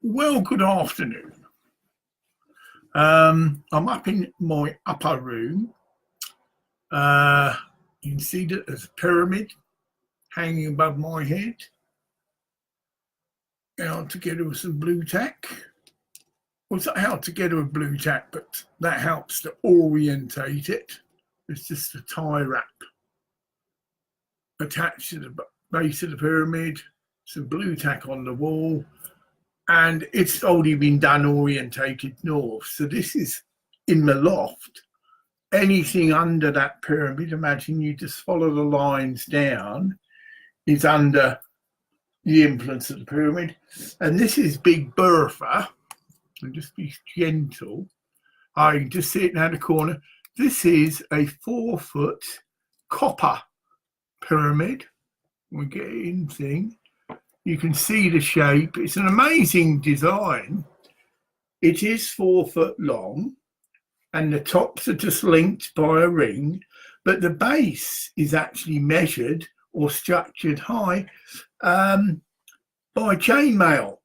Well, good afternoon. I'm up in my upper room. You can see that there's a pyramid hanging above my head. Held together with some blue tack. Well, it's not held together with blue tack, but that helps to orientate it. It's just a tie wrap attached to the base of the pyramid, some blue tack on the wall, and it's already been done orientated north. So this is in the loft. Anything under that pyramid, imagine you just follow the lines down, is under the influence of the pyramid. And this is Big Bertha. And just be gentle. I can just see it now the corner. This is a 4-foot copper pyramid. We get in thing. You can see the shape. It's an amazing design. It is 4 foot long, and the tops are just linked by a ring, but the base is actually measured or structured high by chainmail.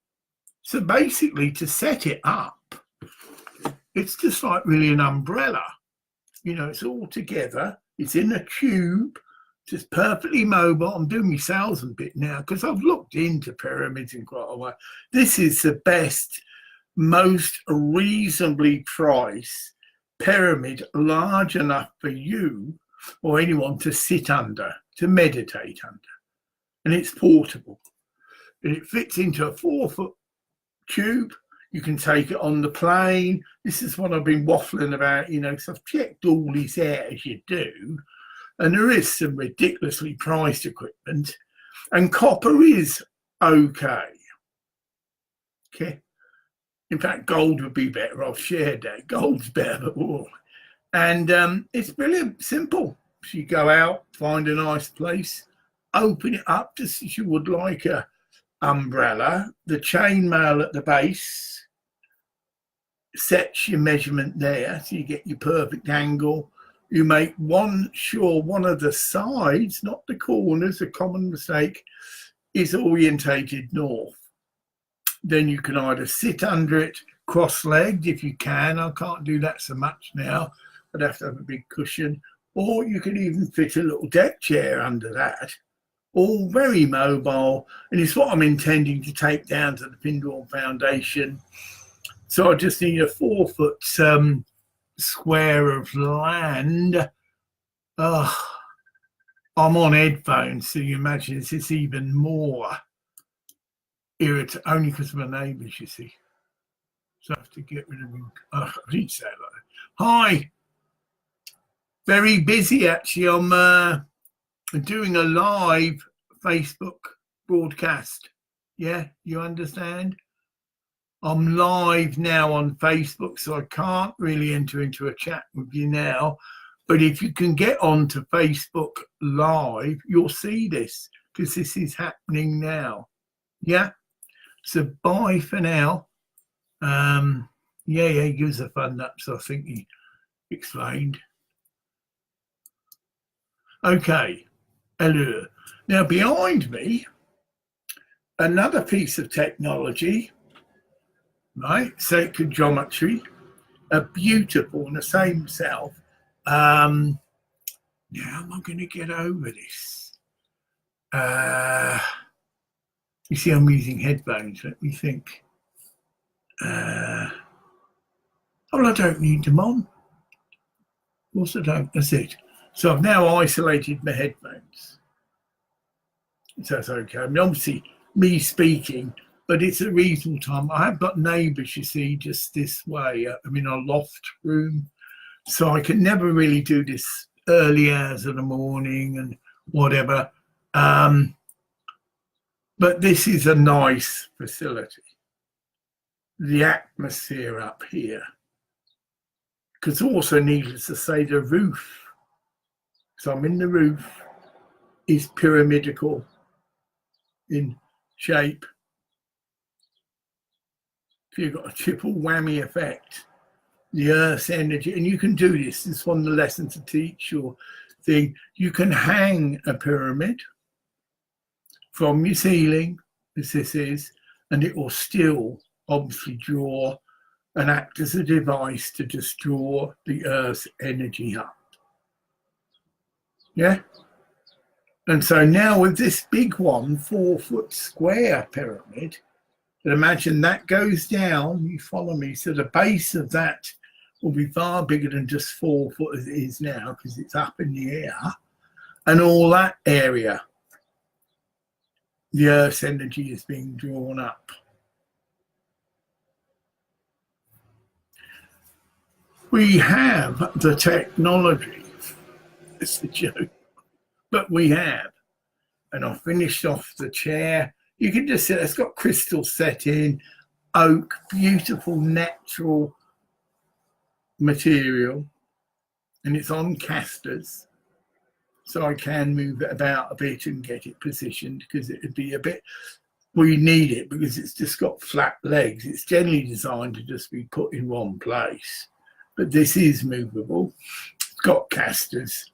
So basically, to set it up, it's just like really an umbrella. You know, it's all together. It's in a tube, just perfectly mobile. I'm doing my salesman bit now because I've looked into pyramids in quite a while. This is the best, most reasonably priced pyramid, large enough for you or anyone to sit under, to meditate under. And it's portable. And it fits into a 4-foot tube. You can take it on the plane. This is what I've been waffling about, you know, because I've checked all this out as you do. And there is some ridiculously priced equipment. And copper is okay. Okay. In fact, gold would be better. I've shared that. Gold's better than all. And it's brilliant, simple. So you go out, find a nice place, open it up just as you would like a umbrella. The chainmail at the base sets your measurement there, so you get your perfect angle. You make one of the sides, not the corners, a common mistake, is orientated north. Then you can either sit under it cross-legged if you can. I can't do that so much now. I'd have to have a big cushion. Or you can even fit a little deck chair under that. All very mobile. And it's what I'm intending to take down to the Pindwall Foundation. So I just need a 4-foot square of land. I'm on headphones, so you imagine it's even more irritating, only because of my neighbours, you see. So I have to get rid of them. I didn't say it like that. Hi. Very busy, actually. I'm doing a live Facebook broadcast. Yeah, you understand? I'm live now on Facebook, so I can't really enter into a chat with you now. But if you can get onto Facebook Live, you'll see this, because this is happening now. Yeah? So bye for now. He gives a fund up, so I think he explained. Okay, hello. Now behind me, another piece of technology, right? Sacred geometry, a beautiful in the same self. Now am I going to get over this? You see, I'm using headphones. Let me think. I don't need them on. Of course I don't. That's it. So I've now isolated my headphones. So that's okay. I mean, obviously, me speaking, but it's a reasonable time. I have got neighbours, you see, just this way. I'm in a loft room. So I can never really do this early hours of the morning and whatever. But this is a nice facility. The atmosphere up here. Because also, needless to say, the roof. So I'm in the roof, is pyramidical in shape. So you've got a triple whammy effect. The Earth's energy, and you can do this. This is one of the lessons to teach your thing. You can hang a pyramid from your ceiling, as this is, and it will still obviously draw and act as a device to just draw the Earth's energy up. Yeah? And so now with this big one, 4-foot square pyramid, and imagine that goes down, you follow me, so the base of that will be far bigger than just 4 foot as it is now, because it's up in the air. And all that area, the Earth's energy is being drawn up. We have the technology. It's a joke, but we have. And I've finished off the chair. You can just see it's got crystal set in, oak, beautiful natural material, and it's on casters. So I can move it about a bit and get it positioned, because it would be a bit, we need it because it's just got flat legs. It's generally designed to just be put in one place, but this is movable. It's got casters,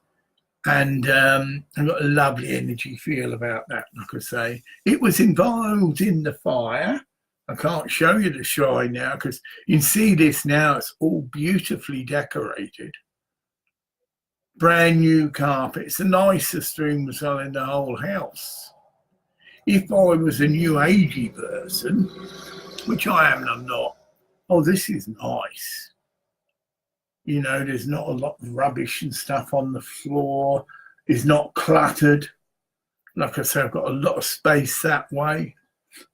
and I've got a lovely energy feel about that. Like I say, it was involved in the fire. I can't show you the shrine now because you can see this now. It's all beautifully decorated. Brand new carpet. It's the nicest room as well in the whole house. If I was a new agey person, which I am and I'm not, oh, this is nice. You know, there's not a lot of rubbish and stuff on the floor. It's not cluttered. Like I said, I've got a lot of space that way,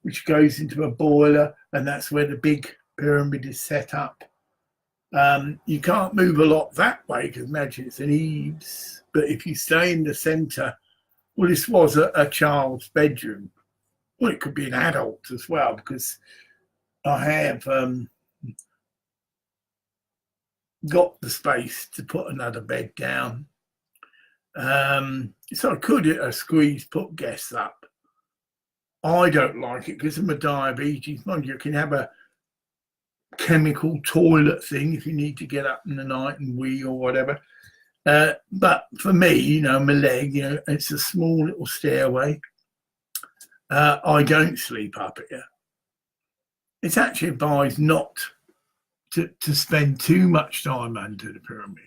which goes into a boiler, and that's where the big pyramid is set up. You can't move a lot that way because imagine it's an eaves, but if you stay in the centre, well, this was a child's bedroom. Well, it could be an adult as well, because I have got the space to put another bed down. So I could squeeze, put guests up. I don't like it because of my diabetes. Mind you can have a chemical toilet thing if you need to get up in the night and wee or whatever. But for me, you know, my leg, you know, it's a small little stairway. I don't sleep up here. It's actually advised not to spend too much time under the pyramid.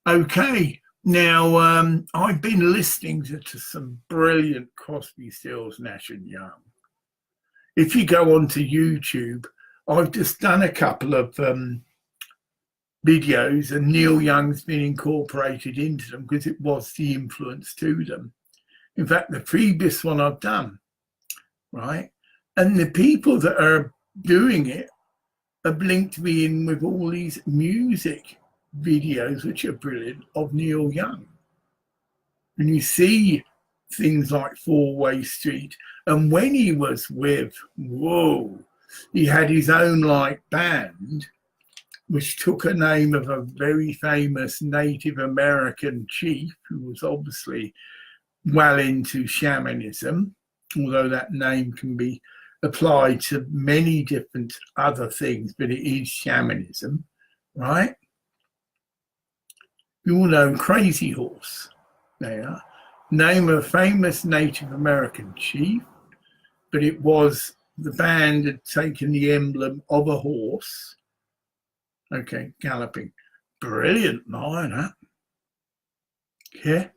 Okay, now I've been listening to some brilliant Crosby, Stills, Nash and Young. If you go onto YouTube, I've just done a couple of videos, and Neil Young's been incorporated into them because it was the influence to them. In fact, the previous one I've done, right? And the people that are doing it have linked me in with all these music videos, which are brilliant, of Neil Young. And you see things like Four-Way Street. And when he was with, whoa, he had his own like band, which took a name of a very famous Native American chief who was obviously well into shamanism, although that name can be applied to many different other things, but it is shamanism, right? You all know Crazy Horse. They are. Name of a famous Native American chief, but it was the band had taken the emblem of a horse. Okay, galloping. Brilliant line, huh? Yeah.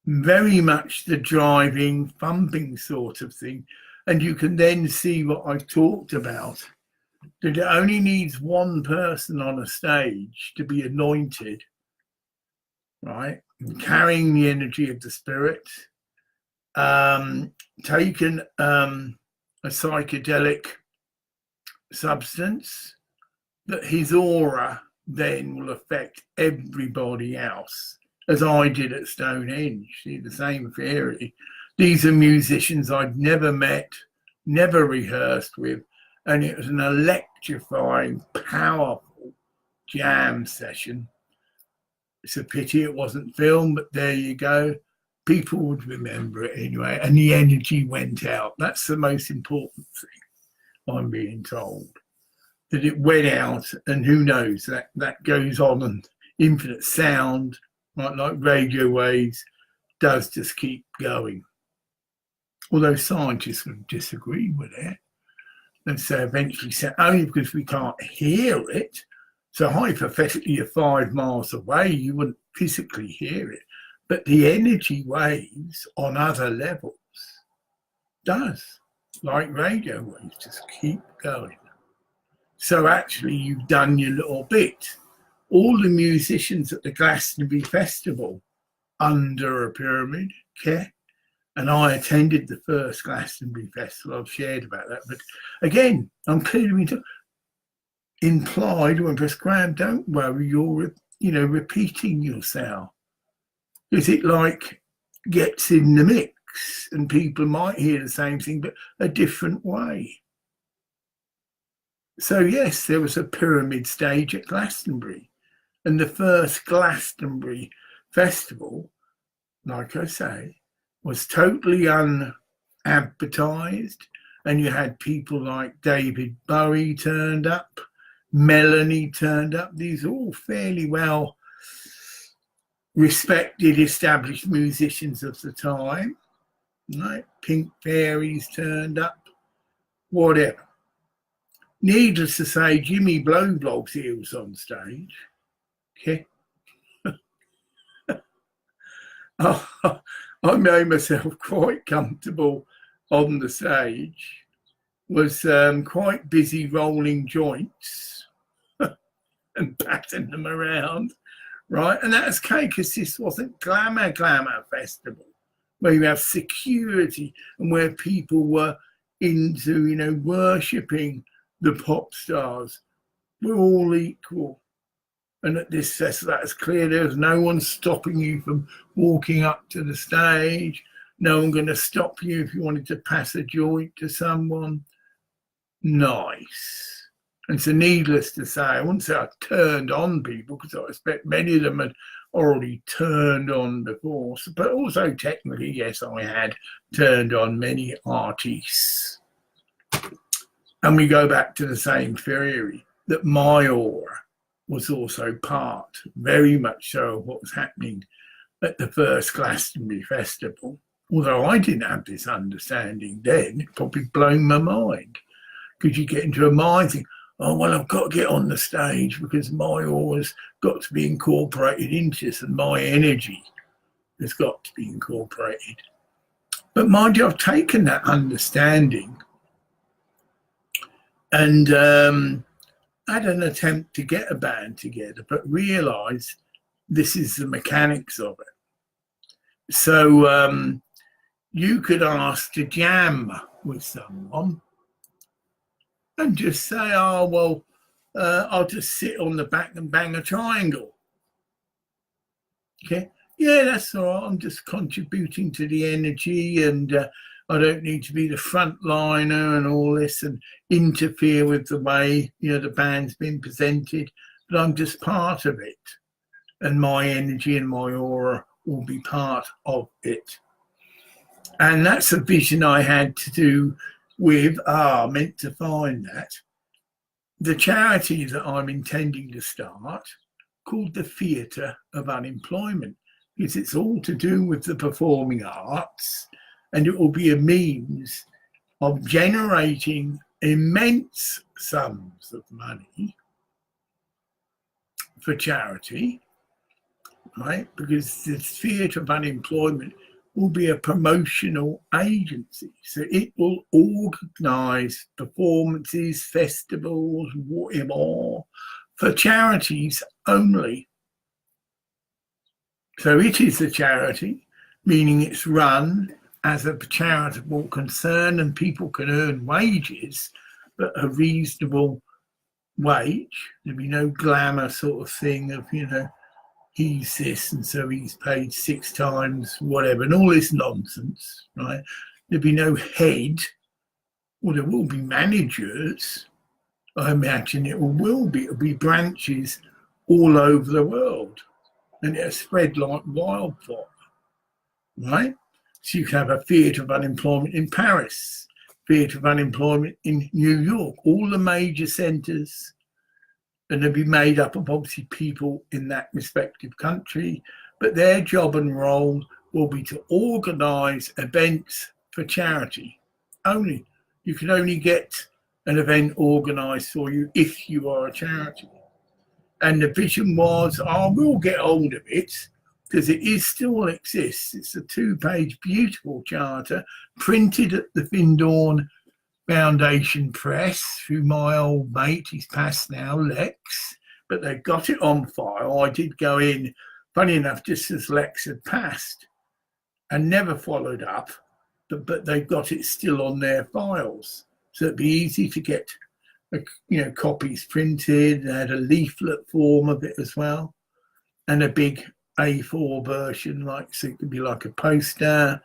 Very much the driving, thumping sort of thing. And you can then see what I've talked about, that it only needs one person on a stage to be anointed, right? Carrying the energy of the spirit, taken a psychedelic substance, that his aura then will affect everybody else, as I did at Stonehenge. See, the same theory. These are musicians I'd never met, never rehearsed with, and it was an electrifying, powerful jam session. It's a pity it wasn't filmed, but there you go. People would remember it anyway, and the energy went out. That's the most important thing, I'm being told. That it went out, and who knows, that goes on, and infinite sound, like radio waves, does just keep going. Although scientists would disagree with it. And so eventually said, only because we can't hear it. So hypothetically, you're 5 miles away, you wouldn't physically hear it. But the energy waves on other levels does, like radio waves, just keep going. So actually, you've done your little bit. All the musicians at the Glastonbury Festival under a pyramid, okay? And I attended the first Glastonbury Festival. I've shared about that. But again, I'm clearly implied when Chris Graham, don't worry, you're repeating yourself. Is it like gets in the mix and people might hear the same thing but a different way? So yes, there was a pyramid stage at Glastonbury, and the first Glastonbury Festival, like I say, was totally unadvertised, and you had people like David Bowie turned up, Melanie turned up. These are all fairly well respected, established musicians of the time, right? Pink Fairies turned up, whatever. Needless to say, Jimmy Blowblob's here was on stage. Okay. I made myself quite comfortable on the stage, was quite busy rolling joints and patting them around, right? And that's okay, because this wasn't glamour festival, where you have security and where people were into, worshipping the pop stars. We're all equal. And at this festival, that's clear. There's no one stopping you from walking up to the stage. No one going to stop you if you wanted to pass a joint to someone. Nice. And so needless to say, I wouldn't say I turned on people, because I expect many of them had already turned on before. But also technically, yes, I had turned on many artists. And we go back to the same theory, that my aura was also part, very much so, of what was happening at the first Glastonbury Festival. Although I didn't have this understanding then, it probably blown my mind. Because you get into a mind thing, oh, well, I've got to get on the stage because my aura's got to be incorporated into this, and my energy has got to be incorporated. But mind you, I've taken that understanding and had an attempt to get a band together, but realised this is the mechanics of it. So you could ask to jam with someone and just say, oh, well, I'll just sit on the back and bang a triangle. Okay, yeah, that's all right. I'm just contributing to the energy, and I don't need to be the frontliner and all this and interfere with the way, the band's been presented, but I'm just part of it. And my energy and my aura will be part of it. And that's a vision I had to do with, meant to find that. The charity that I'm intending to start, called the Theatre of Unemployment, because it's all to do with the performing arts, and it will be a means of generating immense sums of money for charity, right? Because the Theatre of Unemployment will be a promotional agency. So it will organise performances, festivals, whatever, for charities only. So it is a charity, meaning it's run as a charitable concern, and people can earn wages, but a reasonable wage. There'll be no glamour sort of thing of, he's this and so he's paid 6 times whatever, and all this nonsense, right? There'll be no head. Well, there will be managers. I imagine it'll be branches all over the world, and it'll spread like wildfire, right? So you can have a Theatre of Unemployment in Paris, Theatre of Unemployment in New York, all the major centres, and they'll be made up of obviously people in that respective country, but their job and role will be to organise events for charity only. You can only get an event organised for you if you are a charity. And the vision was, I will get hold of it because it is still exists. It's a 2-page beautiful charter printed at the Findorn Foundation Press through my old mate, he's passed now, Lex, but they've got it on file. I did go in, funny enough, just as Lex had passed and never followed up, but they've got it still on their files. So it'd be easy to get, copies printed. They had a leaflet form of it as well, and a big A4 version, so it could be like a poster.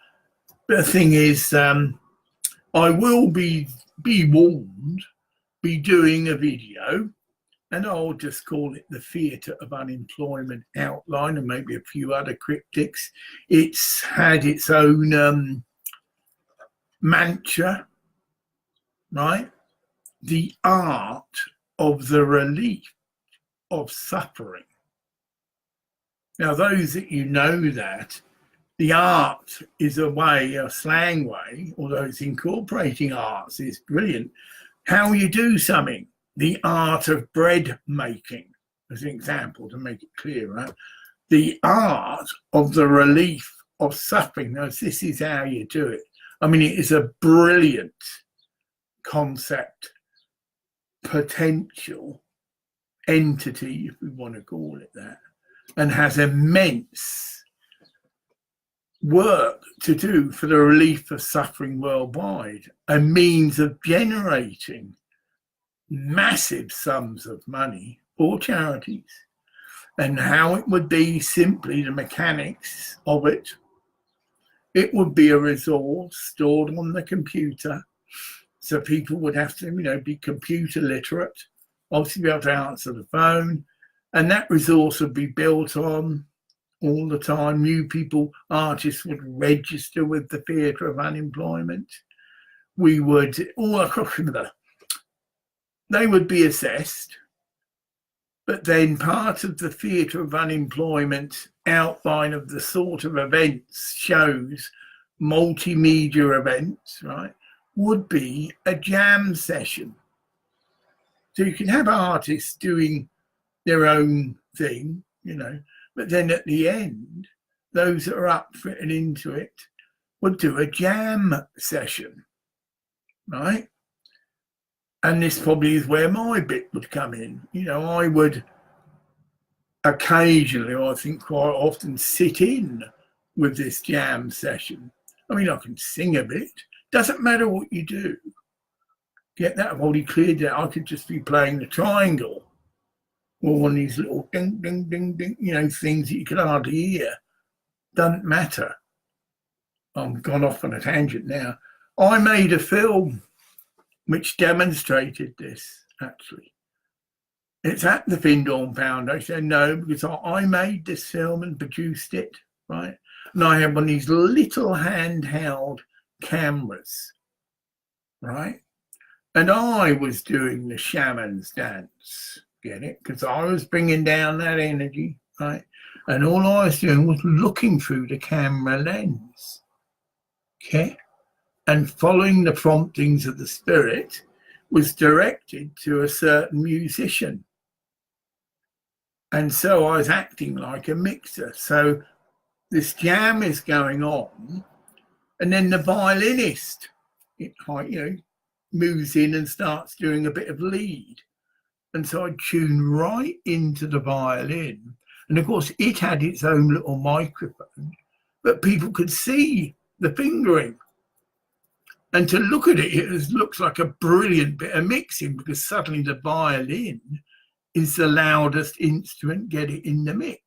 But the thing is, I will be warned, be doing a video, and I'll just call it the Theatre of Unemployment Outline, and maybe a few other cryptics. It's had its own mantra, right? The art of the relief of suffering. Now, those that know that, the art is a way, a slang way, although it's incorporating arts, is brilliant. How you do something, the art of bread making, as an example to make it clear, right? The art of the relief of suffering. Now, this is how you do it. I mean, it is a brilliant concept, potential entity, if we want to call it that, and has immense work to do for the relief of suffering worldwide, a means of generating massive sums of money for charities. And how it would be, simply the mechanics of it, it would be a resource stored on the computer, so people would have to be computer literate, obviously be able to answer the phone, and that resource would be built on all the time. New people, artists would register with the Theatre of Unemployment. We would, all across they would be assessed, but then part of the Theatre of Unemployment outline of the sort of events, shows, multimedia events, right, would be a jam session. So you can have artists doing their own thing, but then at the end, those that are up for it and into it would do a jam session, right? And this probably is where my bit would come in. I would occasionally, or I think quite often, sit in with this jam session. I mean, I can sing a bit. Doesn't matter what you do. Get that already cleared out. I could just be playing the triangle, or one of these little ding, ding, ding, ding, things that you can hardly hear. Doesn't matter. I'm gone off on a tangent now. I made a film which demonstrated this, actually. It's at the Findorn Foundation. No, because I made this film and produced it, right? And I had one of these little handheld cameras, right? And I was doing the shaman's dance, get it? Because I was bringing down that energy, right? And all I was doing was looking through the camera lens, okay? And following the promptings of the spirit was directed to a certain musician. And so I was acting like a mixer. So this jam is going on, and then the violinist, moves in and starts doing a bit of lead. And so I tune right into the violin. And of course, it had its own little microphone, but people could see the fingering. And to look at it, it looks like a brilliant bit of mixing, because suddenly the violin is the loudest instrument, get it in the mix.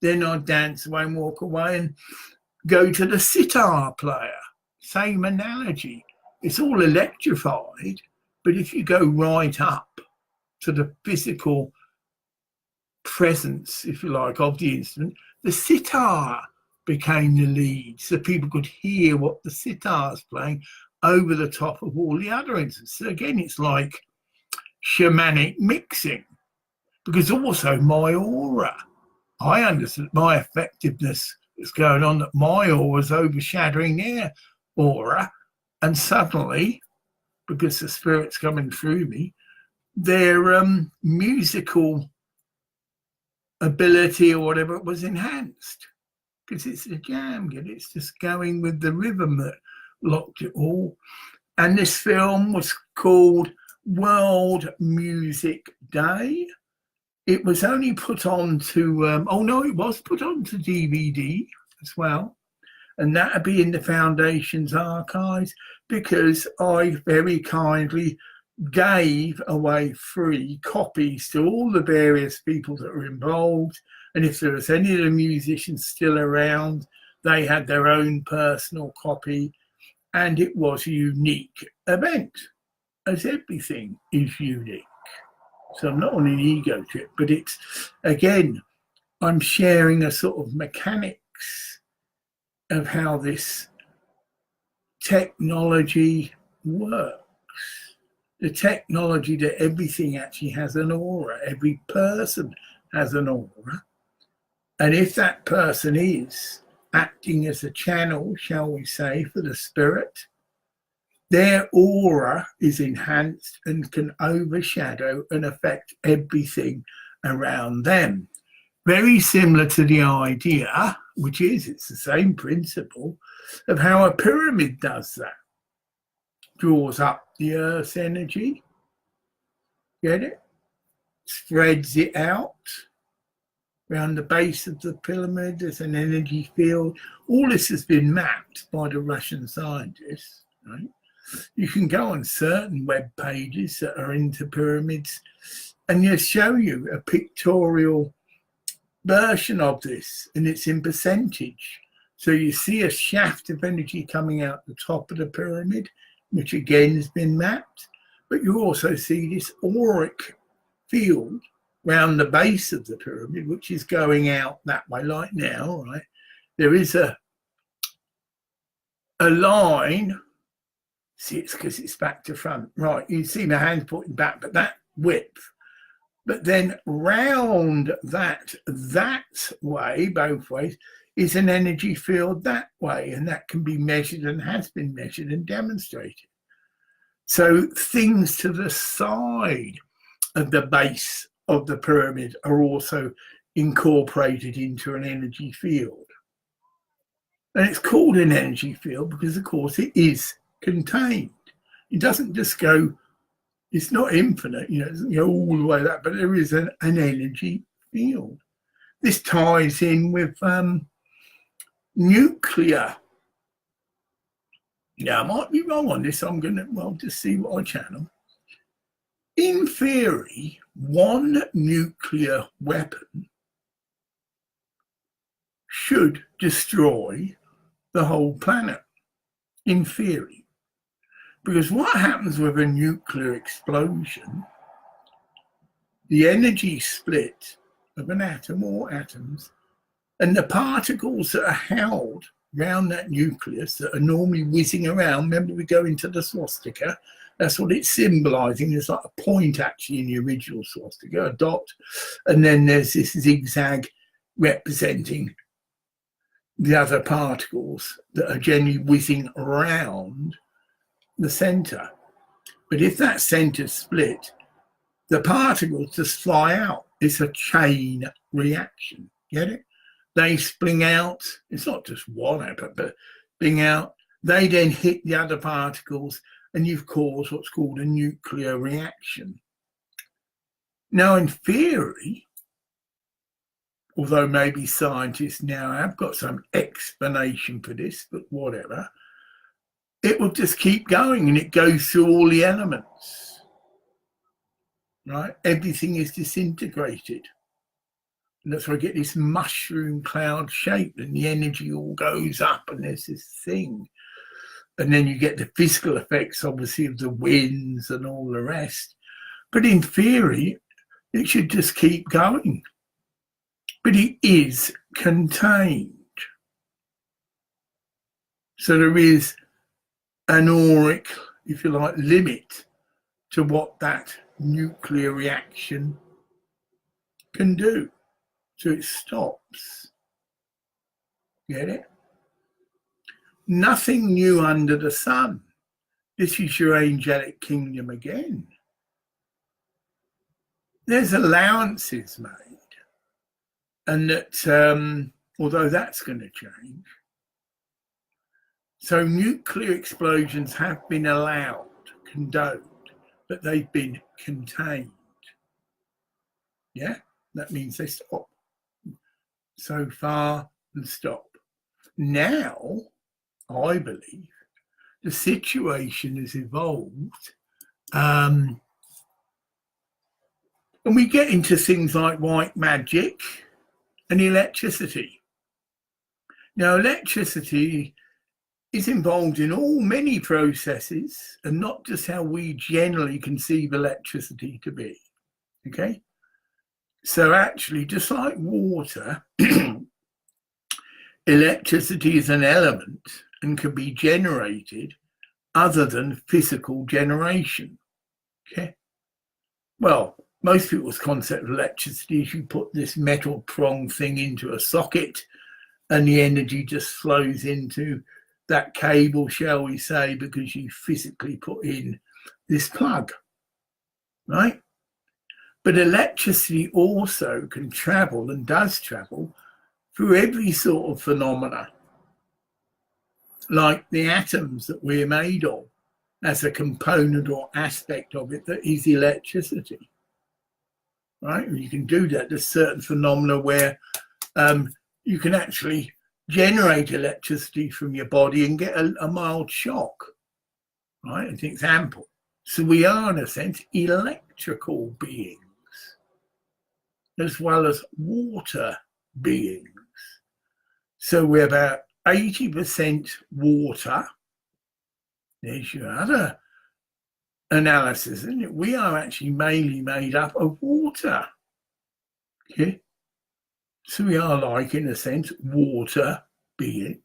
Then I dance away and walk away and go to the sitar player. Same analogy. It's all electrified, but if you go right up to the physical presence, if you like, of the instrument, the sitar became the lead, so people could hear what the sitar's playing over the top of all the other instruments. So again, it's like shamanic mixing, because also my aura, I understood my effectiveness is going on, that my aura was overshadowing their aura, and suddenly, because the spirit's coming through me, their musical ability or whatever was enhanced, because it's a jam, and it's just going with the rhythm that locked it all. And this film was called World Music Day. It was only put on to, it was put on to DVD as well. And that would be in the Foundation's archives, because I very kindly gave away free copies to all the various people that were involved. And if there was any of the musicians still around, they had their own personal copy. And it was a unique event, as everything is unique. So I'm not on an ego trip, but it's, again, I'm sharing a sort of mechanics of how this technology works. The technology that everything actually has an aura. Every person has an aura. And if that person is acting as a channel, shall we say, for the spirit, their aura is enhanced and can overshadow and affect everything around them. Very similar to the idea, which is, it's the same principle of how a pyramid does that. Draws up the Earth's energy, get it? Spreads it out. Around the base of the pyramid, there's an energy field. All this has been mapped by the Russian scientists, right? You can go on certain web pages that are into pyramids and they'll show you a pictorial version of this, and it's in percentage. So you see a shaft of energy coming out the top of the pyramid, which again has been mapped, but you also see this auric field around the base of the pyramid, which is going out that way. Like now, right, there is a line. See, it's because it's back to front, right? You see my hand pointing back, but that width. But then round that way, both ways, is an energy field that way, and that can be measured and has been measured and demonstrated. So things to the side of the base of the pyramid are also incorporated into an energy field. And it's called an energy field because, of course, it is contained. It doesn't just go, it's not infinite, it doesn't go all the way that, but there is an energy field. This ties in with nuclear. Now, I might be wrong on this. I'm going to, just see what I channel. In theory, one nuclear weapon should destroy the whole planet, in theory. Because what happens with a nuclear explosion, the energy split of an atom or atoms, and the particles that are held around that nucleus that are normally whizzing around. Remember, we go into the swastika. That's what it's symbolizing. There's like a point actually in the original swastika, a dot. And then there's this zigzag representing the other particles that are generally whizzing around the center. But if that center split, the particles just fly out. It's a chain reaction. Get it? They spring out. It's not just one atom, but spring out. They then hit the other particles, and you've caused what's called a nuclear reaction. Now, in theory, although maybe scientists now have got some explanation for this, but whatever, it will just keep going, and it goes through all the elements, right? Everything is disintegrated. And that's why I get this mushroom cloud shape, and the energy all goes up, and there's this thing. And then you get the physical effects, obviously, of the winds and all the rest. But in theory, it should just keep going. But it is contained. So there is an auric, if you like, limit to what that nuclear reaction can do. So it stops. Get it? Nothing new under the sun. This is your angelic kingdom again. There's allowances made, and that although that's going to change. So nuclear explosions have been allowed, condoned, but they've been contained. Yeah, that means they stop. So far and stop. Now, I believe, the situation has evolved, and we get into things like white magic and electricity. Now, electricity is involved in many processes, and not just how we generally conceive electricity to be. Okay? So actually, just like water, electricity is an element and can be generated other than physical generation. Okay? Well, most people's concept of electricity is you put this metal prong thing into a socket and the energy just flows into that cable, shall we say, because you physically put in this plug, right? But electricity also can travel and does travel through every sort of phenomena, like the atoms that we're made of as a component or aspect of it that is electricity, right? You can do that. There's certain phenomena where you can actually generate electricity from your body and get a mild shock, right? As an example. So we are, in a sense, electrical beings as well as water beings. So we're about 80% water. There's your other analysis, isn't it? We are actually mainly made up of water. Okay? So we are, like, in a sense, water beings.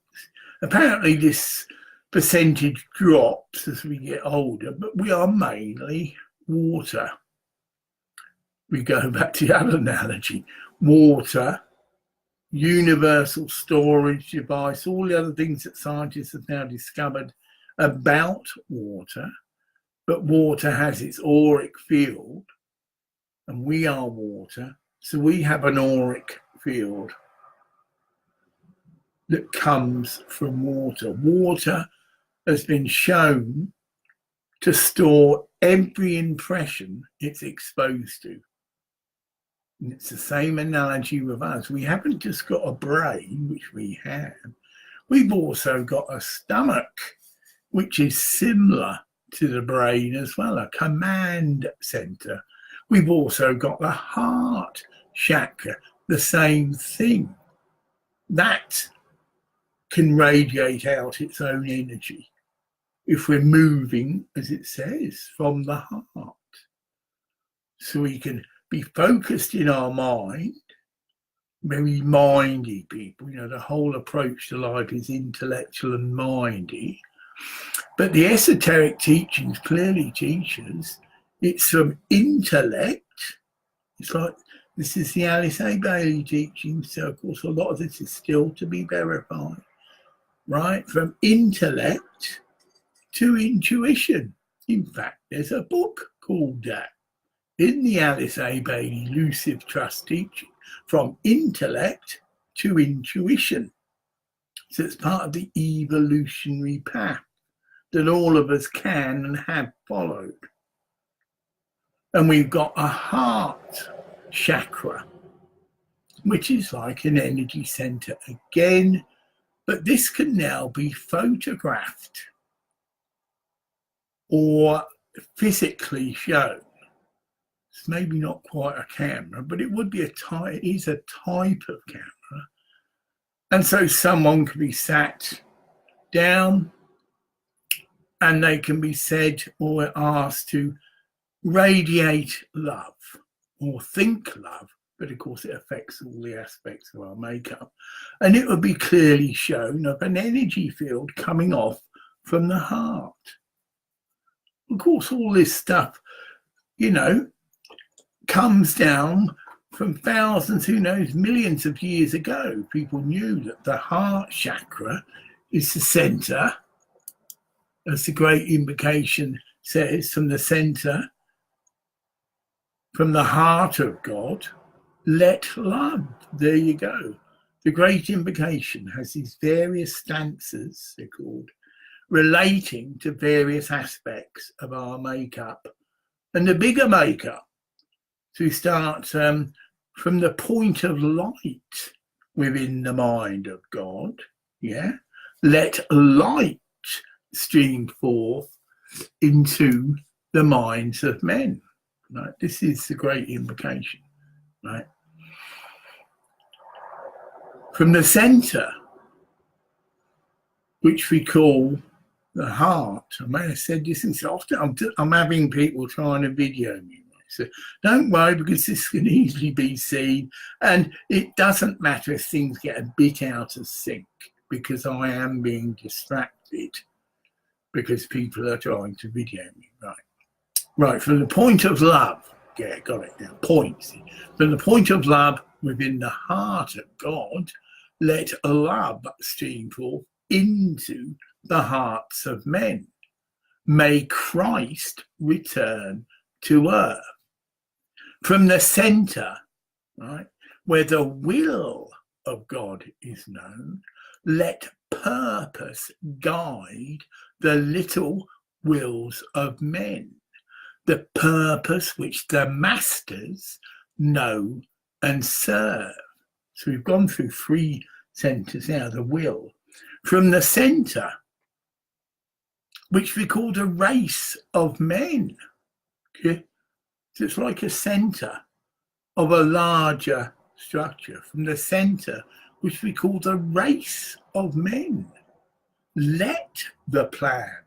Apparently this percentage drops as we get older, but we are mainly water. We go back to the other analogy. Water, universal storage device, all the other things that scientists have now discovered about water. But water has its auric field, and we are water. So we have an auric field that comes from water. Water has been shown to store every impression it's exposed to. And it's the same analogy with us. We haven't just got a brain, which we have. We've also got a stomach, which is similar to the brain as well, a command center. We've also got the heart chakra, the same thing. That can radiate out its own energy if we're moving, as it says, from the heart. So we can be focused in our mind, very mindy people. You know, the whole approach to life is intellectual and mindy. But the esoteric teachings clearly teach us it's from intellect. It's like, this is the Alice A. Bailey teaching, so of course a lot of this is still to be verified, right? From intellect to intuition. In fact, there's a book called that in the Alice A. Bailey Lucid Trust teaching, From Intellect to Intuition. So it's part of the evolutionary path that all of us can and have followed. And we've got a heart chakra, which is like an energy center again, but this can now be photographed or physically shown. It's maybe not quite a camera, but it would be it is a type of camera. And so someone can be sat down and they can be said or asked to radiate love or think love, but of course it affects all the aspects of our makeup. And it would be clearly shown of an energy field coming off from the heart. Of course, all this stuff, you know, comes down from thousands, who knows, millions of years ago. People knew that the heart chakra is the center as the great invocation says, from the center, from the heart of God, let love. There you go. The great invocation has these various stanzas, they're called, relating to various aspects of our makeup and the bigger makeup. So we start from the point of light within the mind of God. Yeah, let light stream forth into the minds of men. Right, this is the great invocation. Right, from the center, which we call the heart. I may have said this is often. I'm having people trying to video me. So don't worry, because this can easily be seen, and it doesn't matter if things get a bit out of sync, because I am being distracted because people are trying to video me. Right, from the point of love. Yeah, got it now. Points. From the point of love within the heart of God, let love stream forth into the hearts of men. May Christ return to earth. From the center, right, where the will of God is known, let purpose guide the little wills of men, the purpose which the masters know and serve. So we've gone through 3 centers now, the will. From the center, which we call the race of men. Okay? So it's like a center of a larger structure. From the center, which we call the race of men. Let the plan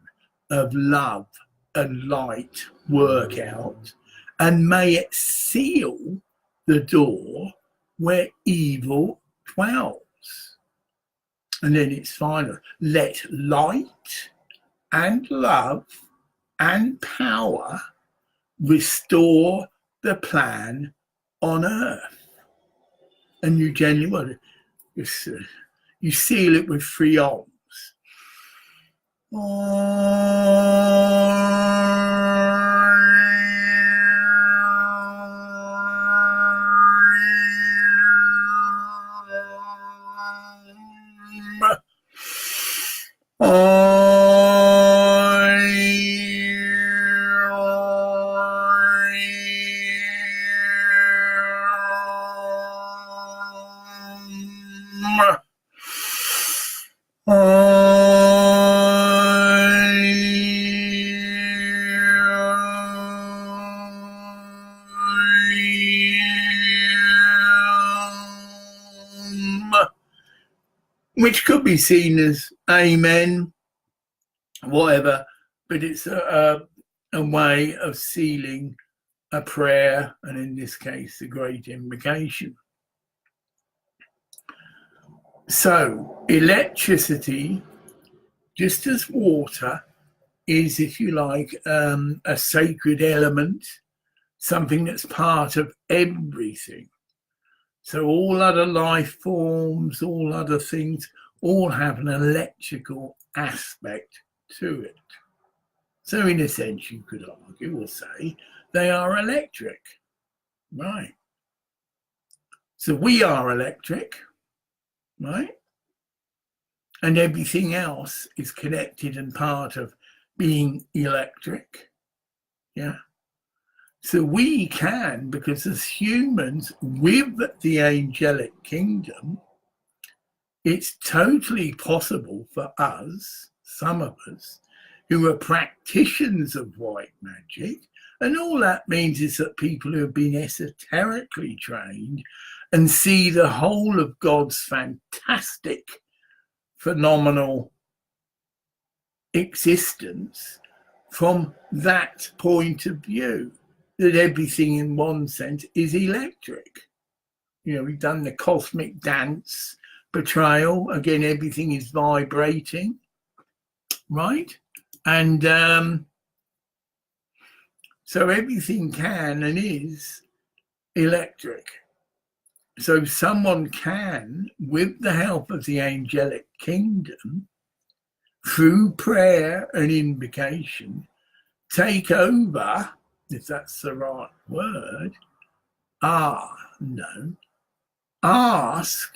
of love and light work out, and may it seal the door where evil dwells. And then it's final. Let light and love and power restore the plan on earth. And you genuinely, you seal it with 3 ohms. Which could be seen as amen, whatever, but it's a way of sealing a prayer, and in this case, a great invocation. So electricity, just as water, is, if you like, a sacred element, something that's part of everything. So all other life forms, all other things, all have an electrical aspect to it. So in a sense, you could argue or say they are electric, right? So we are electric, right? And everything else is connected and part of being electric, yeah? So we can, because as humans with the angelic kingdom, it's totally possible for us, some of us, who are practitioners of white magic, and all that means is that people who have been esoterically trained and see the whole of God's fantastic, phenomenal existence from that point of view, that everything in one sense is electric. You know, we've done the cosmic dance portrayal. Again, everything is vibrating, right? And so everything can and is electric. So someone can, with the help of the angelic kingdom, through prayer and invocation, take over, if that's the right word, ask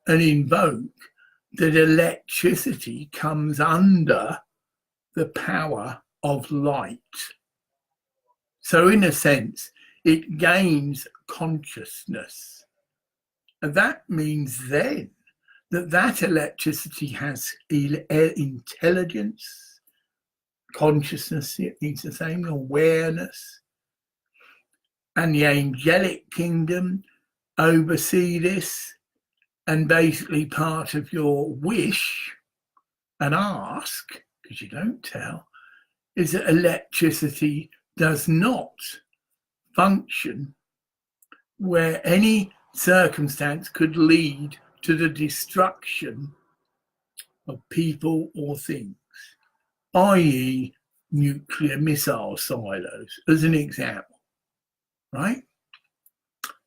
and invoke that electricity comes under the power of light. So in a sense, it gains consciousness. And that means then that electricity has intelligence, consciousness, it means the same, awareness. And the angelic kingdom oversee this, and basically part of your wish and ask, because you don't tell, is that electricity does not function where any circumstance could lead to the destruction of people or things, i.e. nuclear missile silos, as an example, right?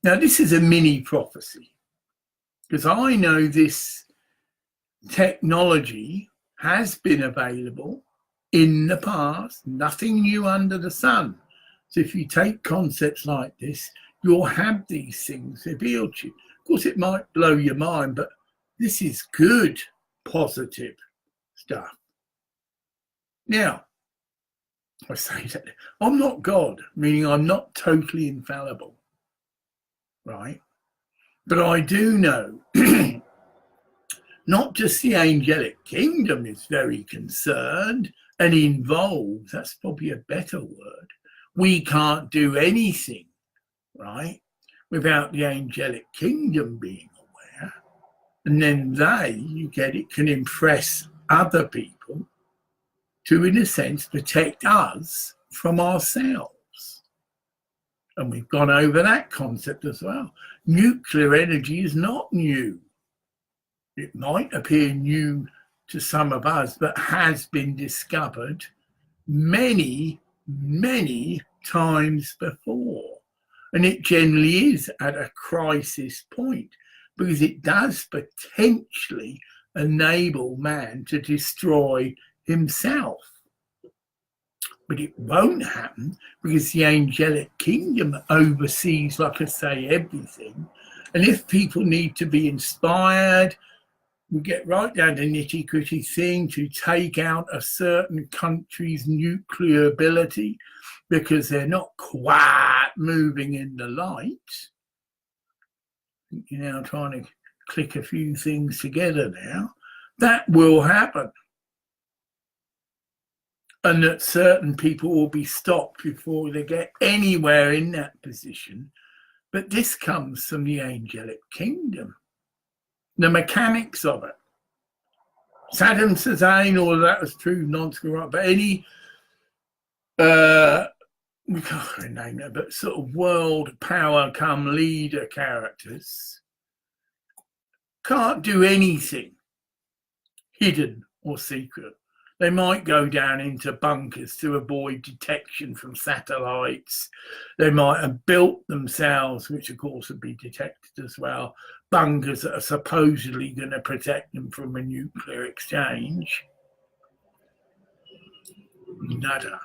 Now, this is a mini prophecy, because I know this technology has been available in the past, nothing new under the sun. So if you take concepts like this, you'll have these things revealed to you. Of course, it might blow your mind, but this is good, positive stuff. Now, I say that I'm not God, meaning I'm not totally infallible, right? But I do know not just the angelic kingdom is very concerned and involved, that's probably a better word. We can't do anything, right, without the angelic kingdom being aware. And then you get it, can impress other people to, in a sense, protect us from ourselves. And we've gone over that concept as well. Nuclear energy is not new. It might appear new to some of us, but has been discovered many, many times before. And it generally is at a crisis point, because it does potentially enable man to destroy himself. But it won't happen because the angelic kingdom oversees, like I say, everything. And if people need to be inspired, we get right down to nitty-gritty thing to take out a certain country's nuclear ability because they're not quite moving in the light. You're now trying to click a few things together now. That will happen. And that certain people will be stopped before they get anywhere in that position. But this comes from the angelic kingdom. The mechanics of it. Saddam Hussein, all of that was true, nonsense, but any, we can't name it, but sort of world power come leader characters can't do anything hidden or secret. They might go down into bunkers to avoid detection from satellites. They might have built themselves, which of course would be detected as well, bunkers that are supposedly going to protect them from a nuclear exchange. Nada.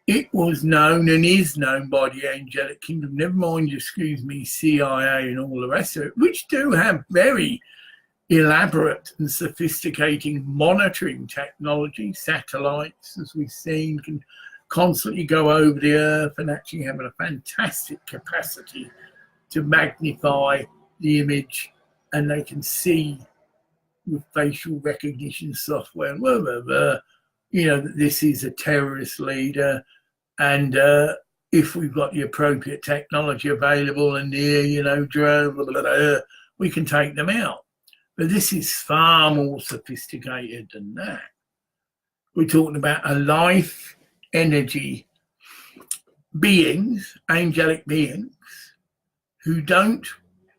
It was known and is known by the angelic kingdom, never mind, CIA and all the rest of it, which do have very elaborate and sophisticated monitoring technology. Satellites, as we've seen, can constantly go over the earth and actually have a fantastic capacity to magnify the image, and they can see with facial recognition software, that this is a terrorist leader, and if we've got the appropriate technology available and near, drone, we can take them out. But this is far more sophisticated than that. We're talking about a life energy beings, angelic beings, who don't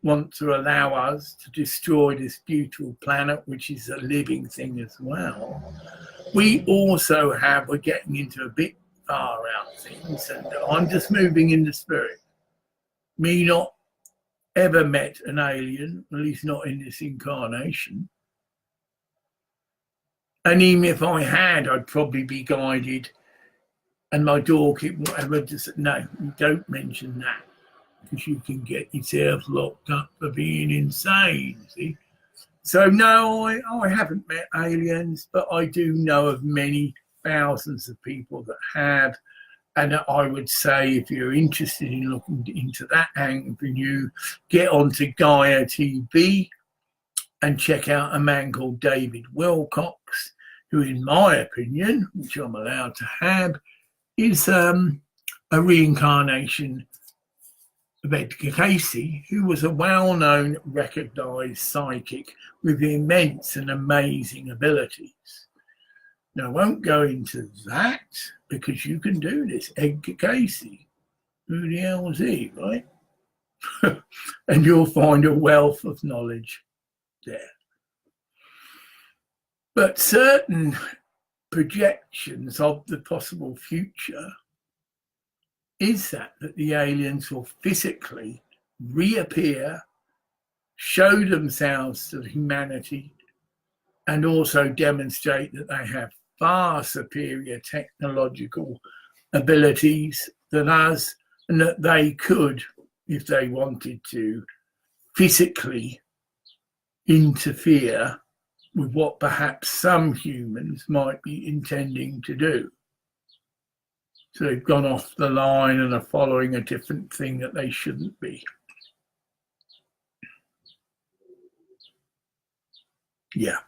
want to allow us to destroy this beautiful planet, which is a living thing as well. We also we're getting into a bit far out things, and I'm just moving in the spirit. Me not ever met an alien, at least not in this incarnation. And even if I had, I'd probably be guided, and my door keep whatever. Just no, you don't mention that, because you can get yourself locked up for being insane. See? So no, I haven't met aliens, but I do know of many thousands of people that have. And I would say, if you're interested in looking into that avenue, get onto Gaia TV and check out a man called David Wilcox, who, in my opinion, which I'm allowed to have, is a reincarnation of Edgar Cayce, who was a well-known, recognised psychic with immense and amazing abilities. Now, I won't go into that, because you can do this. Edgar Cayce, who the hell was he, right? And you'll find a wealth of knowledge there. But certain projections of the possible future is that the aliens will physically reappear, show themselves to humanity, and also demonstrate that they have far superior technological abilities than us, and that they could, if they wanted to, physically interfere with what perhaps some humans might be intending to do. So they've gone off the line and are following a different thing that they shouldn't be. Yeah.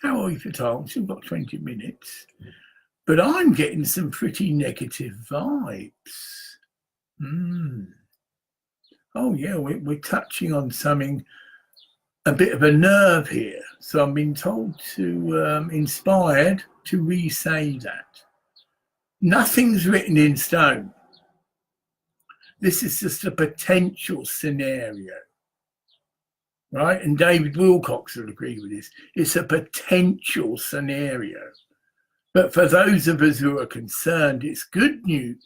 How are we for time? We've got 20 minutes. But I'm getting some pretty negative vibes. Oh, yeah, we're touching on something, a bit of a nerve here. So I'm being told to, inspired to re-say that. Nothing's written in stone. This is just a potential scenario. Right? And David Wilcox will agree with this. It's a potential scenario. But for those of us who are concerned, it's good news.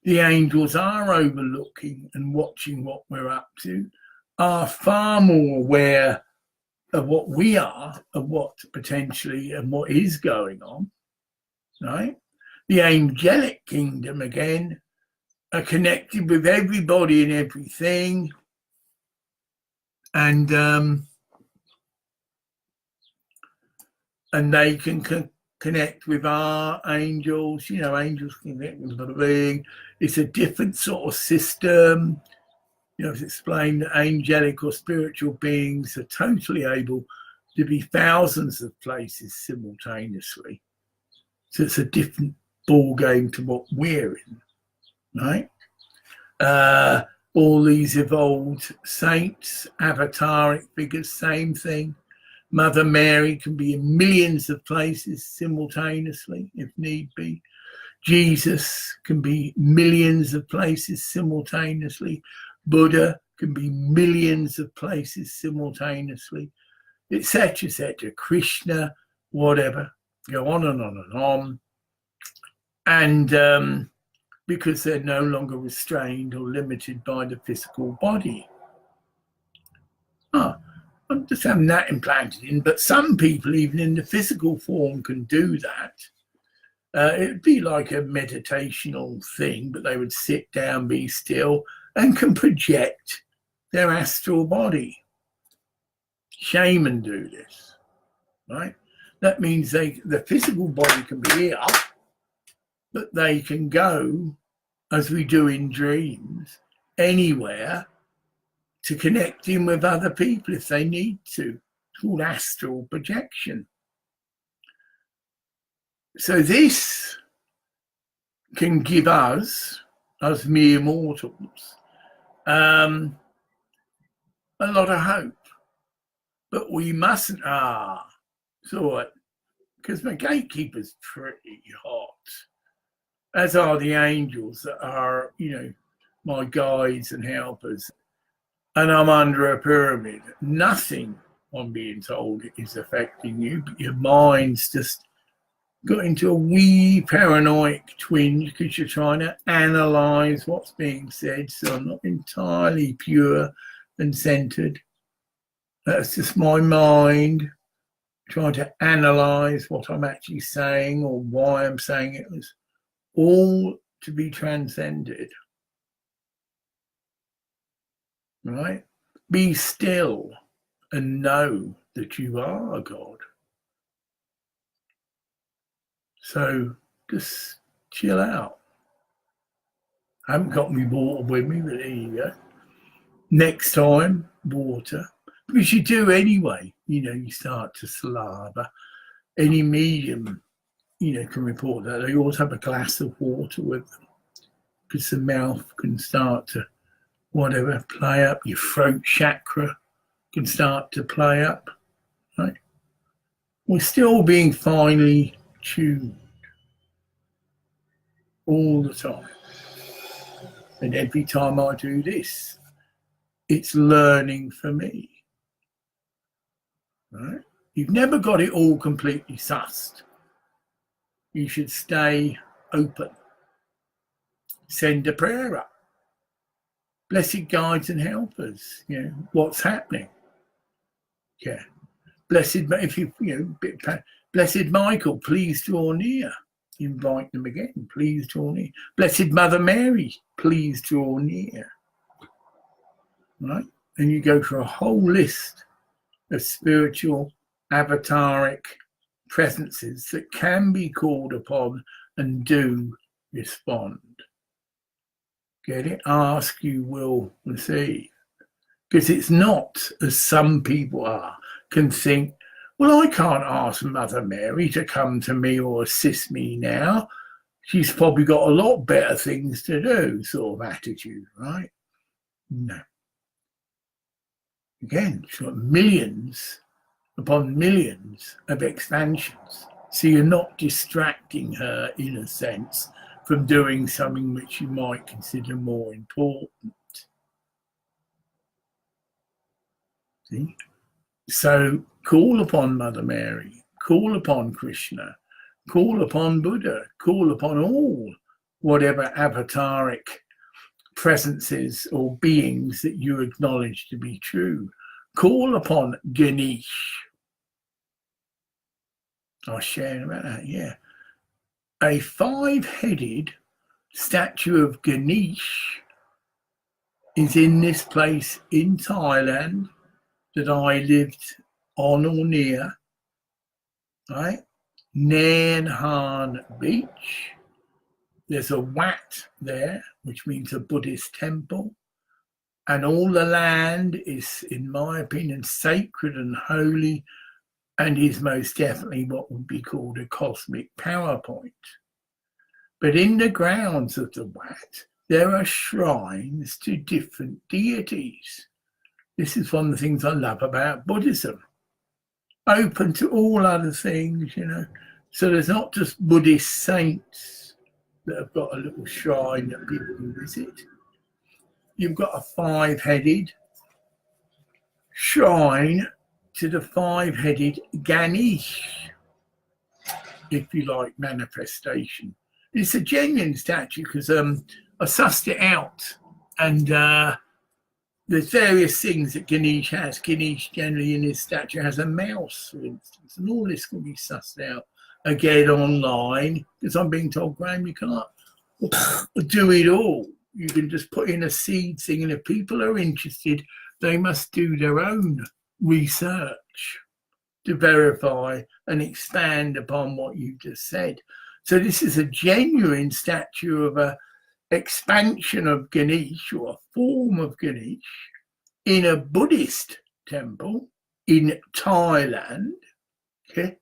The angels are overlooking and watching what we're up to, are far more aware of what we are, of what potentially and what is going on. Right? The angelic kingdom, again, are connected with everybody and everything. And they can connect with our angels. You know, angels can connect with the being. It's a different sort of system. You know, it's explained that angelic or spiritual beings are totally able to be thousands of places simultaneously. So it's a different ball game to what we're in, right? All these evolved saints, avataric figures, same thing. Mother Mary can be in millions of places simultaneously, if need be. Jesus can be millions of places simultaneously. Buddha can be millions of places simultaneously, etc., etc. Krishna, whatever. Go on and on and on. And because they're no longer restrained or limited by the physical body. I'm just having that implanted in, but some people, even in the physical form, can do that. It would be like a meditational thing, but they would sit down, be still, and can project their astral body. Shaman do this, right? That means the physical body can be here, but they can go, as we do in dreams, anywhere to connect in with other people if they need to. It's called astral projection. So this can give us, as mere mortals, a lot of hope. But we mustn't, because my gatekeeper's pretty hot, as are the angels that are, you know, my guides and helpers. And I'm under a pyramid. Nothing, I'm being told, is affecting you, but your mind's just got into a wee paranoid twinge because you're trying to analyze what's being said. So I'm not entirely pure and centered. That's just my mind trying to analyze what I'm actually saying or why I'm saying it. Was all to be transcended. Right? Be still and know that you are God. So just chill out. I haven't got my water with me, but there you go. Next time, water. Because you do anyway. You start to slobber. Any medium, can report that. They always have a glass of water with them. Because the mouth can start to, play up. Your throat chakra can start to play up. Right? We're still being finely tuned all the time. And every time I do this, it's learning for me. Right? You've never got it all completely sussed. You should stay open. Send a prayer up. Blessed guides and helpers. What's happening? Yeah. Blessed Michael, please draw near. Invite them again. Please draw near. Blessed Mother Mary, please draw near. Right? And you go for a whole list of spiritual avataric presences that can be called upon and do respond. Get it? Ask, you will receive. Because it's not, as some people can think, well, I can't ask Mother Mary to come to me or assist me now. She's probably got a lot better things to do, sort of attitude, right? No. Again, she's got millions upon millions of expansions. So you're not distracting her, in a sense, from doing something which you might consider more important. See? So call upon Mother Mary, call upon Krishna, call upon Buddha, call upon all whatever avataric presences or beings that you acknowledge to be true. Call upon Ganesh. I was sharing about that, yeah. A 5-headed statue of Ganesh is in this place in Thailand that I lived on or near, right? Nain Han Beach. There's a Wat there, which means a Buddhist temple. And all the land is, in my opinion, sacred and holy, and is most definitely what would be called a cosmic power point. But in the grounds of the Wat, there are shrines to different deities. This is one of the things I love about Buddhism. Open to all other things, So there's not just Buddhist saints that have got a little shrine that people can visit. You've got a 5-headed shrine to the 5-headed Ganesh, if you like, manifestation. It's a genuine statue because I sussed it out, and there's various things that Ganesh has. Ganesh generally in his statue has a mouse, for instance, and all this can be sussed out again online, because I'm being told, Graham, you can't do it all. You can just put in a seed thing, and if people are interested, they must do their own research to verify and expand upon what you've just said. So this is a genuine statue of a expansion of Ganesh, or a form of Ganesh, in a Buddhist temple in Thailand. Okay,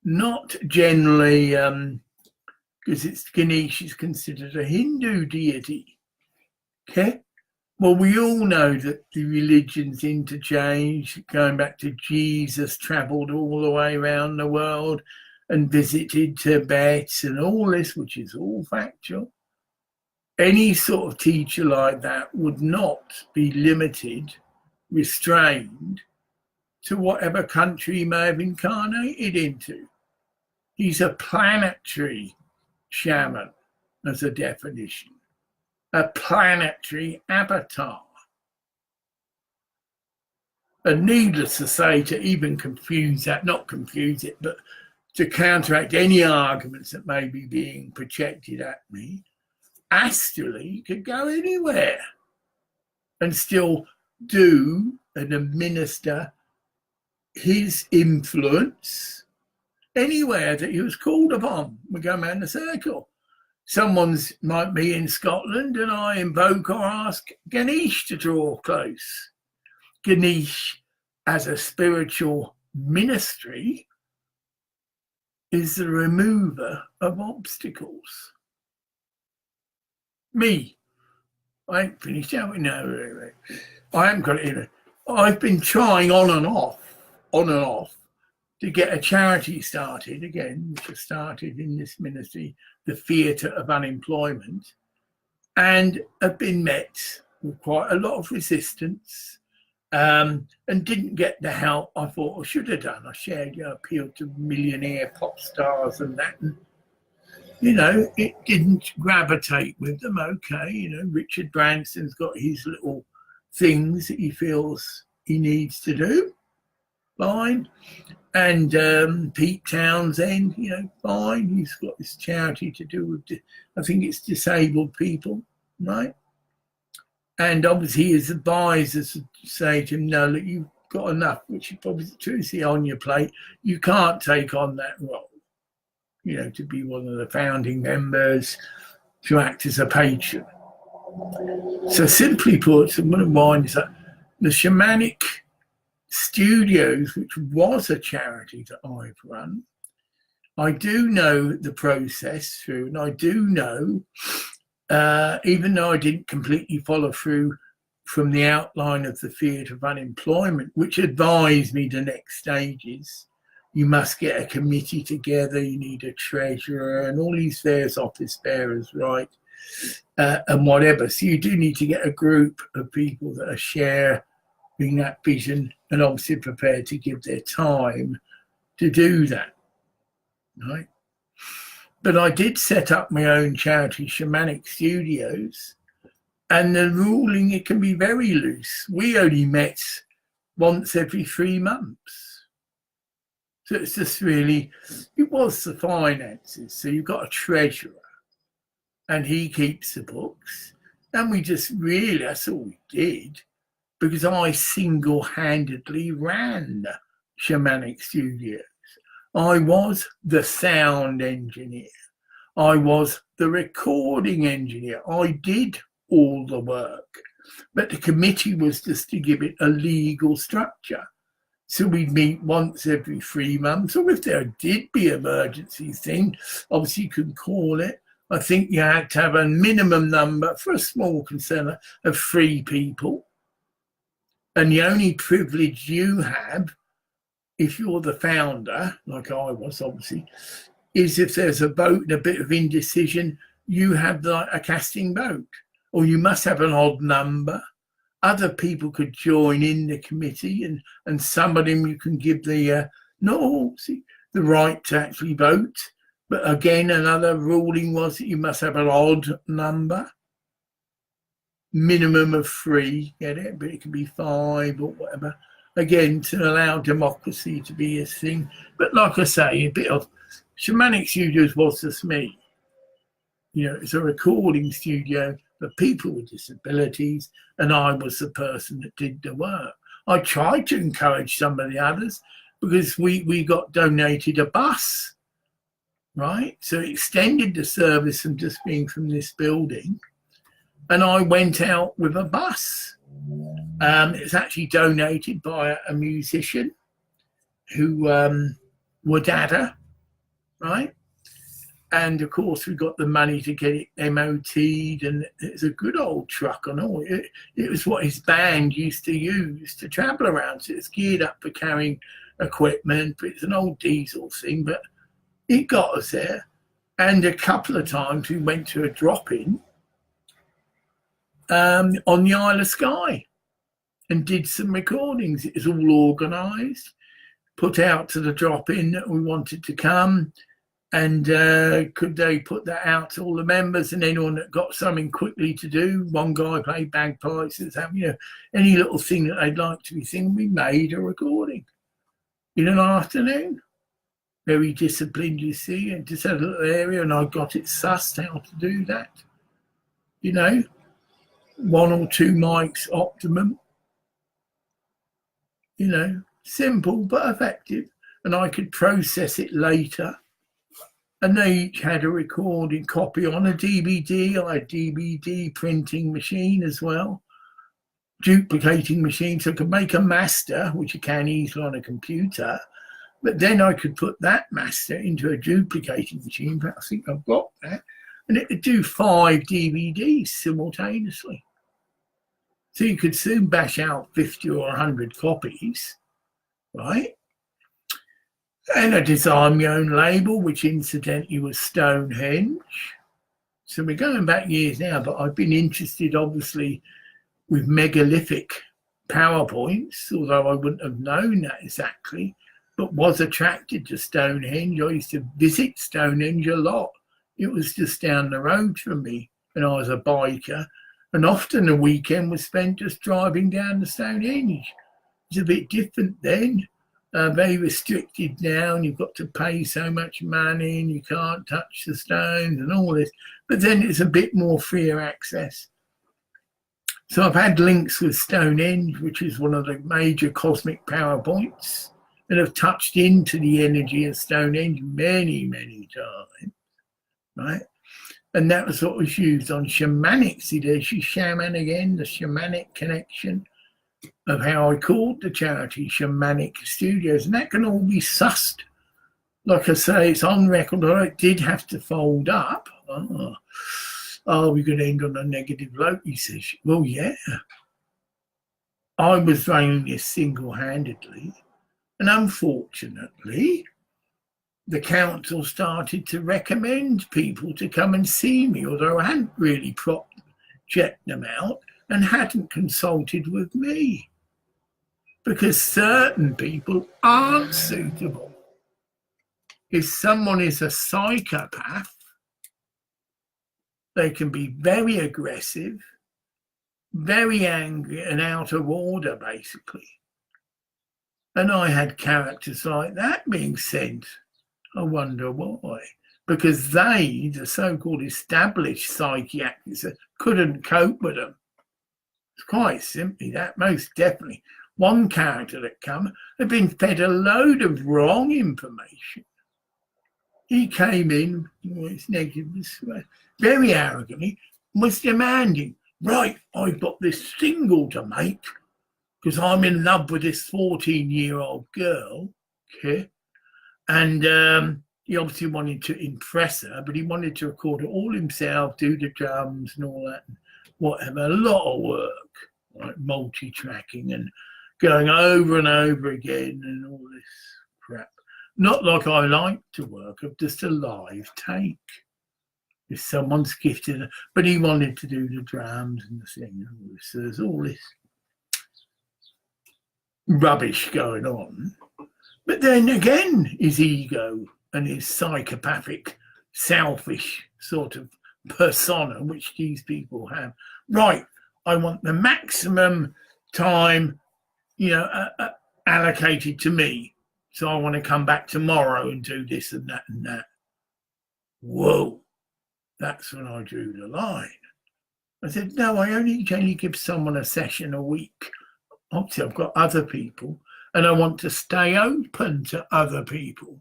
not generally, because Ganesh is considered a Hindu deity. Okay, well, we all know that the religions interchange, going back to Jesus, travelled all the way around the world and visited Tibet and all this, which is all factual. Any sort of teacher like that would not be limited, restrained to whatever country he may have incarnated into. He's a planetary shaman, as a definition, a planetary avatar. And needless to say, to even confuse that, not confuse it, but to counteract any arguments that may be being projected at me, Asterley could go anywhere and still do and administer his influence anywhere that he was called upon. We go around the circle. Someone's might be in Scotland and I invoke or ask Ganesh to draw close. Ganesh, as a spiritual ministry, is the remover of obstacles. Me, I ain't finished, have we? No, I haven't got it in. I've been trying on and off, to get a charity started again, which has started in this ministry, the Theatre of Unemployment, and have been met with quite a lot of resistance, and didn't get the help I thought I should have done. I shared your appeal to millionaire pop stars and that, and it didn't gravitate with them. Okay, Richard Branson's got his little things that he feels he needs to do. Fine. And Pete Townsend, fine. He's got this charity to do with, I think it's disabled people, right? And obviously his advisors say to him, no, look, you've got enough, which is probably truthfully on your plate. You can't take on that role, to be one of the founding members, to act as a patron. So simply put, I'm going to wind this up. The Shamanic Studios, which was a charity that I've run, I do know the process through, and I do know, even though I didn't completely follow through from the outline of the Theatre of Unemployment, which advised me the next stages, you must get a committee together, you need a treasurer and all these various office bearers, right? And whatever. So you do need to get a group of people that are sharing that vision and obviously prepared to give their time to do that, right? But I did set up my own charity, Shamanic Studios, and the ruling, it can be very loose. We only met once every 3 months. So it's just really, it was the finances. So you've got a treasurer and he keeps the books. And we just really, that's all we did, because I single-handedly ran Shamanic Studios. I was the sound engineer. I was the recording engineer. I did all the work, but the committee was just to give it a legal structure. So we'd meet once every 3 months, or if there did be emergency thing, obviously you could call it. I think you had to have a minimum number for a small concern of 3 people. And the only privilege you have, if you're the founder, like I was obviously, is if there's a vote and a bit of indecision, you have like a casting vote, or you must have an odd number. Other people could join in the committee, and some of them you can give the right to actually vote. But again, another ruling was that you must have an odd number. Minimum of 3, get it? But it can be 5 or whatever. Again, to allow democracy to be a thing. But like I say, a bit of Shamanic Studios was just me. It's a recording studio for people with disabilities, and I was the person that did the work. I tried to encourage some of the others because we got donated a bus, right? So it extended the service from just being from this building. And I went out with a bus. It's actually donated by a musician who, Wadada, right? And of course, we got the money to get it MOT'd, and it's a good old truck and all. It was what his band used to use to travel around. So it's geared up for carrying equipment, but it's an old diesel thing, but it got us there. And a couple of times we went to a drop-in on the Isle of Skye and did some recordings. It was all organised, put out to the drop-in that we wanted to come. And could they put that out to all the members, and anyone that got something quickly to do? One guy played bagpipes, any little thing that they'd like to be seen. We made a recording in an afternoon. Very disciplined, you see, and just had a little area, and I got it sussed how to do that. 1 or 2 mics optimum. Simple but effective. And I could process it later. And they each had a recording copy on a DVD. I had a DVD printing machine as well, duplicating machine, so I could make a master, which you can easily on a computer. But then I could put that master into a duplicating machine. But I think I've got that. And it would do 5 DVDs simultaneously. So you could soon bash out 50 or 100 copies, right? And I designed my own label, which incidentally was Stonehenge. So we're going back years now, but I've been interested, obviously, with megalithic PowerPoints, although I wouldn't have known that exactly, but was attracted to Stonehenge. I used to visit Stonehenge a lot. It was just down the road from me when I was a biker. And often the weekend was spent just driving down to Stonehenge. It's a bit different then. Very restricted now, and you've got to pay so much money and you can't touch the stones and all this. But then it's a bit more freer access. So I've had links with Stonehenge, which is one of the major cosmic power points, and have touched into the energy of Stonehenge many, many times, right? And that was what was used on shamanic. See, there's your shaman again, the shamanic connection of how I called the charity Shamanic Studios. And that can all be sussed. Like I say, it's on record. I did have to fold up. We're going to end on a negative note, he says. Well, yeah. I was running this single-handedly. And unfortunately, the council started to recommend people to come and see me, although I hadn't really checked them out and hadn't consulted with me, because certain people aren't suitable. If someone is a psychopath, they can be very aggressive, very angry and out of order, basically. And I had characters like that being sent. I wonder why. Because they, the so-called established psychiatrists, couldn't cope with them. It's quite simply that, most definitely. One character that come had been fed a load of wrong information. He came in, it's negative, very arrogantly, was demanding, right, I've got this single to make because I'm in love with this 14-year-old girl, okay? And he obviously wanted to impress her, but he wanted to record it all himself, do the drums and all that, and whatever. A lot of work, like multi-tracking and going over and over again and all this crap. Not like I like to work, of just a live take. If someone's gifted, but he wanted to do the drums and the thing. So there's all this rubbish going on. But then again, his ego and his psychopathic, selfish sort of persona, which these people have. Right, I want the maximum time, allocated to me. So I want to come back tomorrow and do this and that and that. Whoa, that's when I drew the line. I said, no, I only give someone a session a week. Obviously, I've got other people, and I want to stay open to other people.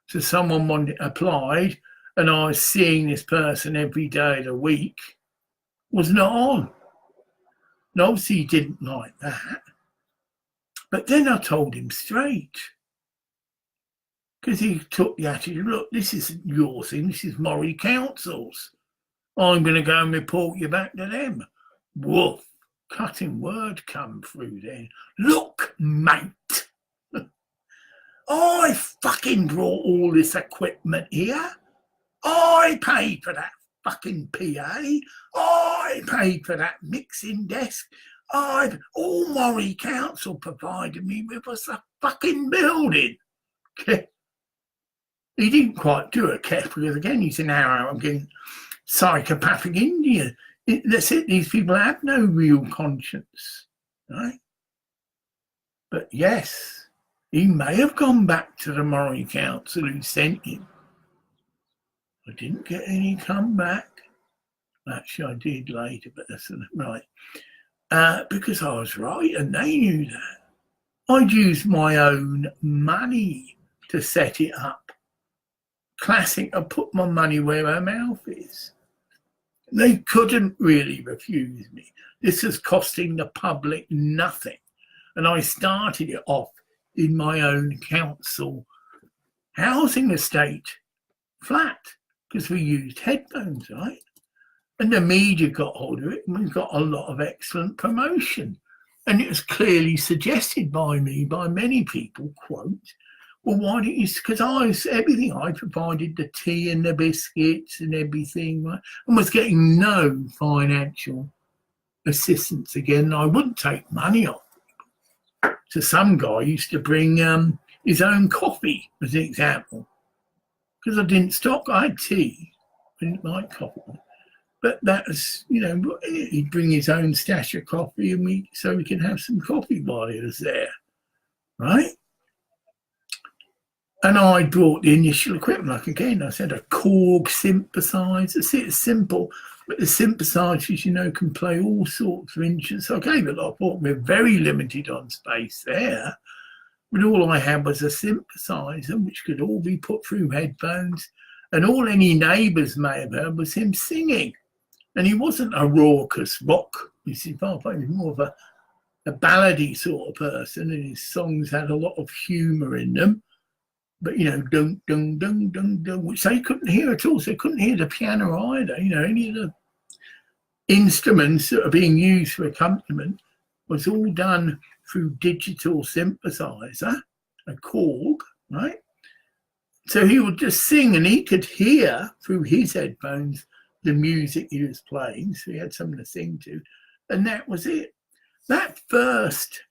So someone applied, and I was seeing this person every day of the week, was not on. And obviously, he didn't like that. But then I told him straight, because he took the attitude, look, this isn't your thing, this is Morrie Council's. I'm going to go and report you back to them. Woof. Cutting word come through then. Look, mate, I fucking brought all this equipment here. I paid for that fucking PA. I paid for that mixing desk. All Morrie Council provided me with was a fucking building. He didn't quite do it, Kev, because again, he's an arrow. I'm getting psychopathic India. That's it. These people have no real conscience, right? But yes, he may have gone back to the Moray Council who sent him. I didn't get any comeback. Actually, I did later, but that's right. Because I was right and they knew that. I'd used my own money to set it up. Classic, I put my money where my mouth is. They couldn't really refuse me. This was costing the public nothing. And I started it off in my own council housing estate flat because we used headphones, right? And the media got hold of it and we got a lot of excellent promotion. And it was clearly suggested by me, by many people, quote, well, why don't you, because everything I provided, the tea and the biscuits and everything, right, and was getting no financial assistance again. I wouldn't take money off. So some guy used to bring his own coffee as an example. Because I didn't stock, I had tea. I didn't like coffee. But that was, he'd bring his own stash of coffee and so we could have some coffee while he was there, right? And I brought the initial equipment, like again, I said a Korg synthesizer. It's simple, but the synthesizers, can play all sorts of instruments. So I gave it a lot of thought. We're very limited on space there. But all I had was a synthesizer, which could all be put through headphones. And all any neighbours may have heard was him singing. And he wasn't a raucous rock. You see, Papa was more of a ballady sort of person, and his songs had a lot of humour in them. But, dun, dun, dun, dun, dun, which they couldn't hear at all. So they couldn't hear the piano either. Any of the instruments that are being used for accompaniment was all done through digital synthesizer, a Korg, right? So he would just sing and he could hear through his headphones the music he was playing. So he had something to sing to. And that was it. That first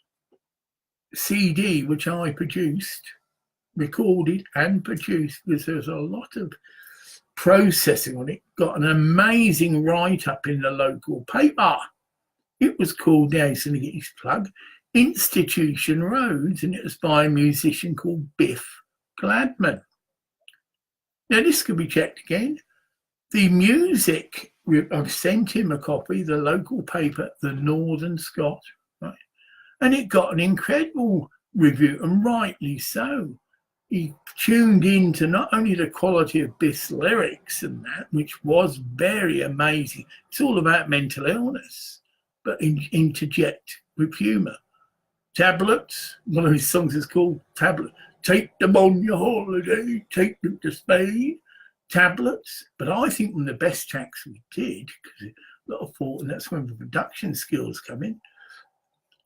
CD, which I produced, recorded and produced, because there's a lot of processing on it, got an amazing write-up in the local paper. It was called, now he's going to get his plug, Institution Roads, and it was by a musician called Biff Gladman. Now this could be checked again. The music, I've sent him a copy, the local paper, the Northern Scot, right? And it got an incredible review, and rightly so. He tuned into not only the quality of Biff's lyrics and that, which was very amazing. It's all about mental illness, but interject with humour. Tablets, one of his songs is called Tablet. Take them on your holiday, take them to Spain. Tablets, but I think one of the best tracks we did, because a lot of thought, and that's when the production skills come in.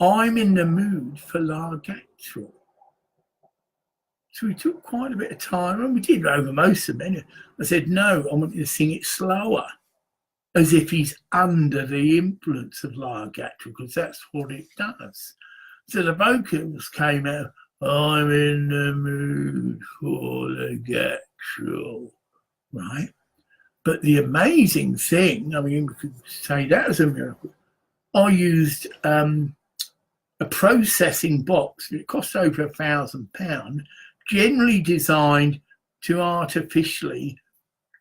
I'm in the mood for Largactual. So we took quite a bit of time, and we did over most of them. I said, no, I want you to sing it slower, as if he's under the influence of Largactual, because that's what it does. So the vocals came out, I'm in the mood for Largactual. Right, but the amazing thing, we could say that was a miracle. I used a processing box. It cost over £1,000, generally designed to artificially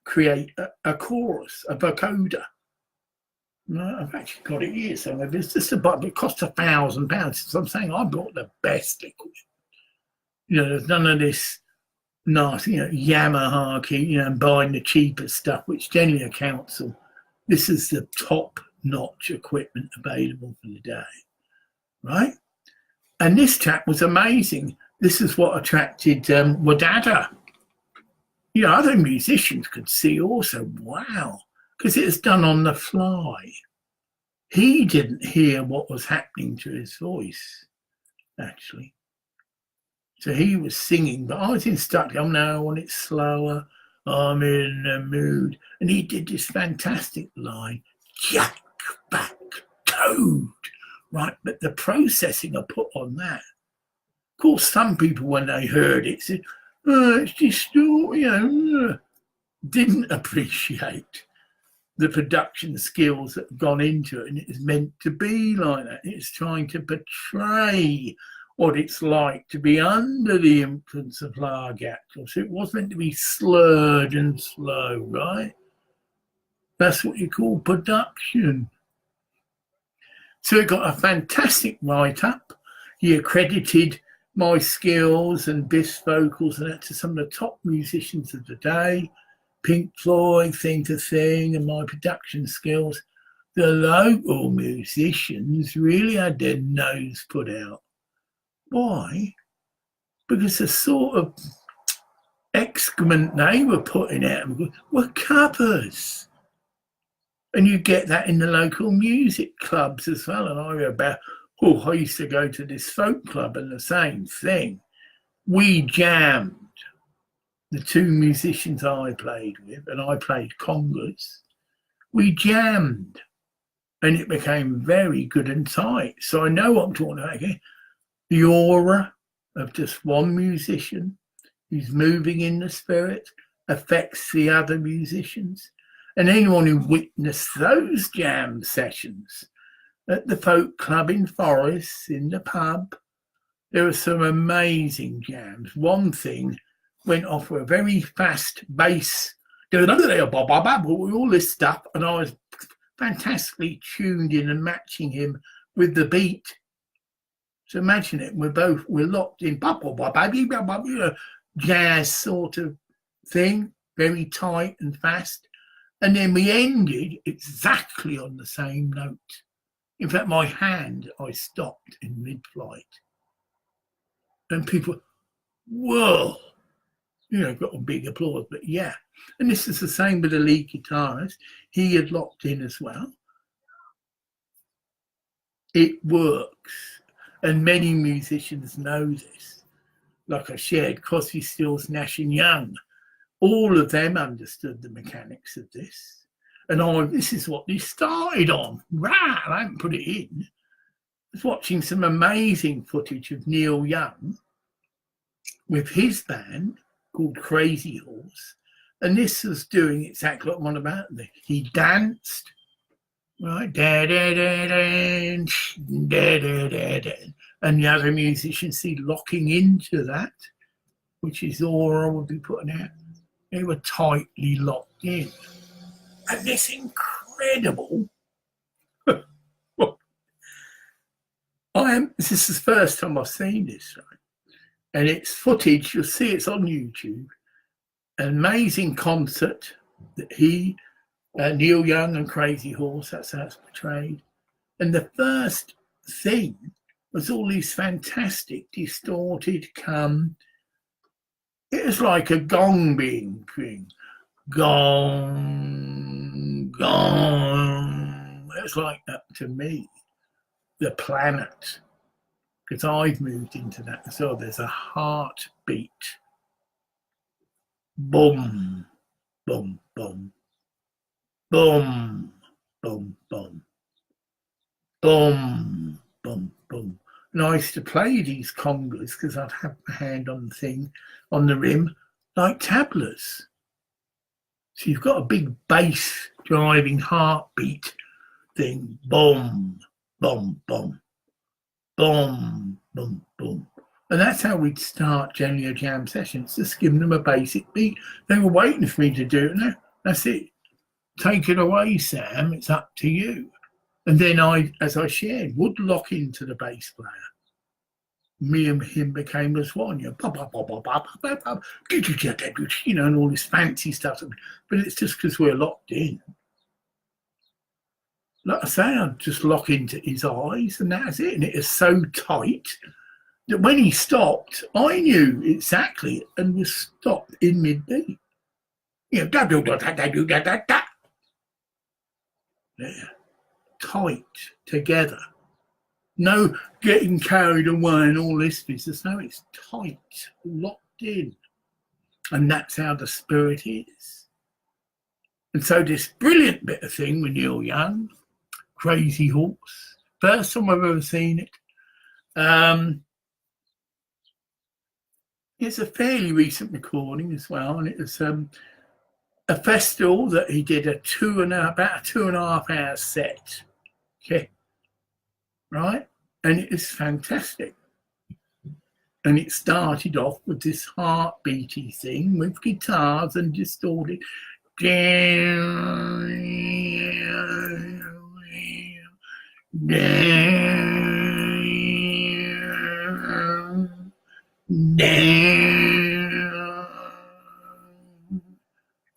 create a chorus, a vocoder. No, I've actually got it here somewhere. It's just it cost £1,000. So I'm saying I bought the best liquid. There's none of this nice, Yamaha key, and buying the cheapest stuff, which generally a council. This is the top-notch equipment available for the day, right? And this tap was amazing. This is what attracted Wadada. Other musicians could see also, wow, because it was done on the fly. He didn't hear what was happening to his voice, actually. So he was singing, but I was instructed, now I want it slower, I'm in the mood. And he did this fantastic line, Jack back toad, right? But the processing I put on that, of course, some people, when they heard it, said, it's distorted, didn't appreciate the production skills that have gone into it, and it's meant to be like that. It's trying to portray what it's like to be under the influence of Largactil. So it was meant to be slurred and slow, right? That's what you call production. So it got a fantastic write-up. He accredited my skills and Biff's vocals and that to some of the top musicians of the day. Pink Floyd, Thing to Thing, and my production skills. The local musicians really had their nose put out. Why? Because the sort of excrement they were putting out were covers. And you get that in the local music clubs as well. And I remember, I used to go to this folk club and the same thing. We jammed. The two musicians I played with, and I played congas, we jammed. And it became very good and tight. So I know what I'm talking about here. The aura of just one musician who's moving in the spirit affects the other musicians. And anyone who witnessed those jam sessions at the folk club in Forest, in the pub, there were some amazing jams. One thing went off with a very fast bass, with all this stuff, and I was fantastically tuned in and matching him with the beat. So imagine it, we're locked in, jazz sort of thing, very tight and fast. And then we ended exactly on the same note. In fact, I stopped in mid-flight. And people, whoa, got a big applause, but yeah. And this is the same with the lead guitarist. He had locked in as well. It works. And many musicians know this. Like I shared, Crosby, Stills, Nash and Young. All of them understood the mechanics of this. And this is what they started on. I haven't put it in. I was watching some amazing footage of Neil Young with his band called Crazy Horse. And this was doing exactly what I'm on about. He danced, right? Da, da, da, da, da, da, da, da. And the other musicians see locking into that, which is aura would be putting out. They were tightly locked in. And this incredible, this is the first time I've seen this, right? And it's footage, you'll see it's on YouTube. An amazing concert that Neil Young and Crazy Horse, that's how it's portrayed. And the first thing was all these fantastic, distorted, it was like a gong being king. Gong, gong. It's like that to me. The planet. Because I've moved into that. So there's a heartbeat. Boom, boom, boom. Boom, boom, boom. Boom, boom, boom. And I used to play these congas because I'd have my hand on the thing, on the rim, like tablas. So you've got a big bass driving heartbeat thing. Boom, boom, boom. Boom, boom, boom. And that's how we'd start generally a jam sessions, just giving them a basic beat. They were waiting for me to do it. No, that's it. Take it away, Sam. It's up to you. And then as I shared, would lock into the bass player. Me and him became as one, and all this fancy stuff. But it's just because we're locked in. Like I say, I'd just lock into his eyes, and that's it. And it is so tight that when he stopped, I knew exactly and was stopped in mid-beat. Yeah, tight together. No getting carried away and all this business. No, it's tight, locked in. And that's how the spirit is. And so this brilliant bit of thing with Neil Young, Crazy Horse, first time I've ever seen it. It's a fairly recent recording as well, and it was a festival that he did about a 2.5 hour set. Okay, right, and it is fantastic. And it started off with this heartbeaty thing with guitars and distorted.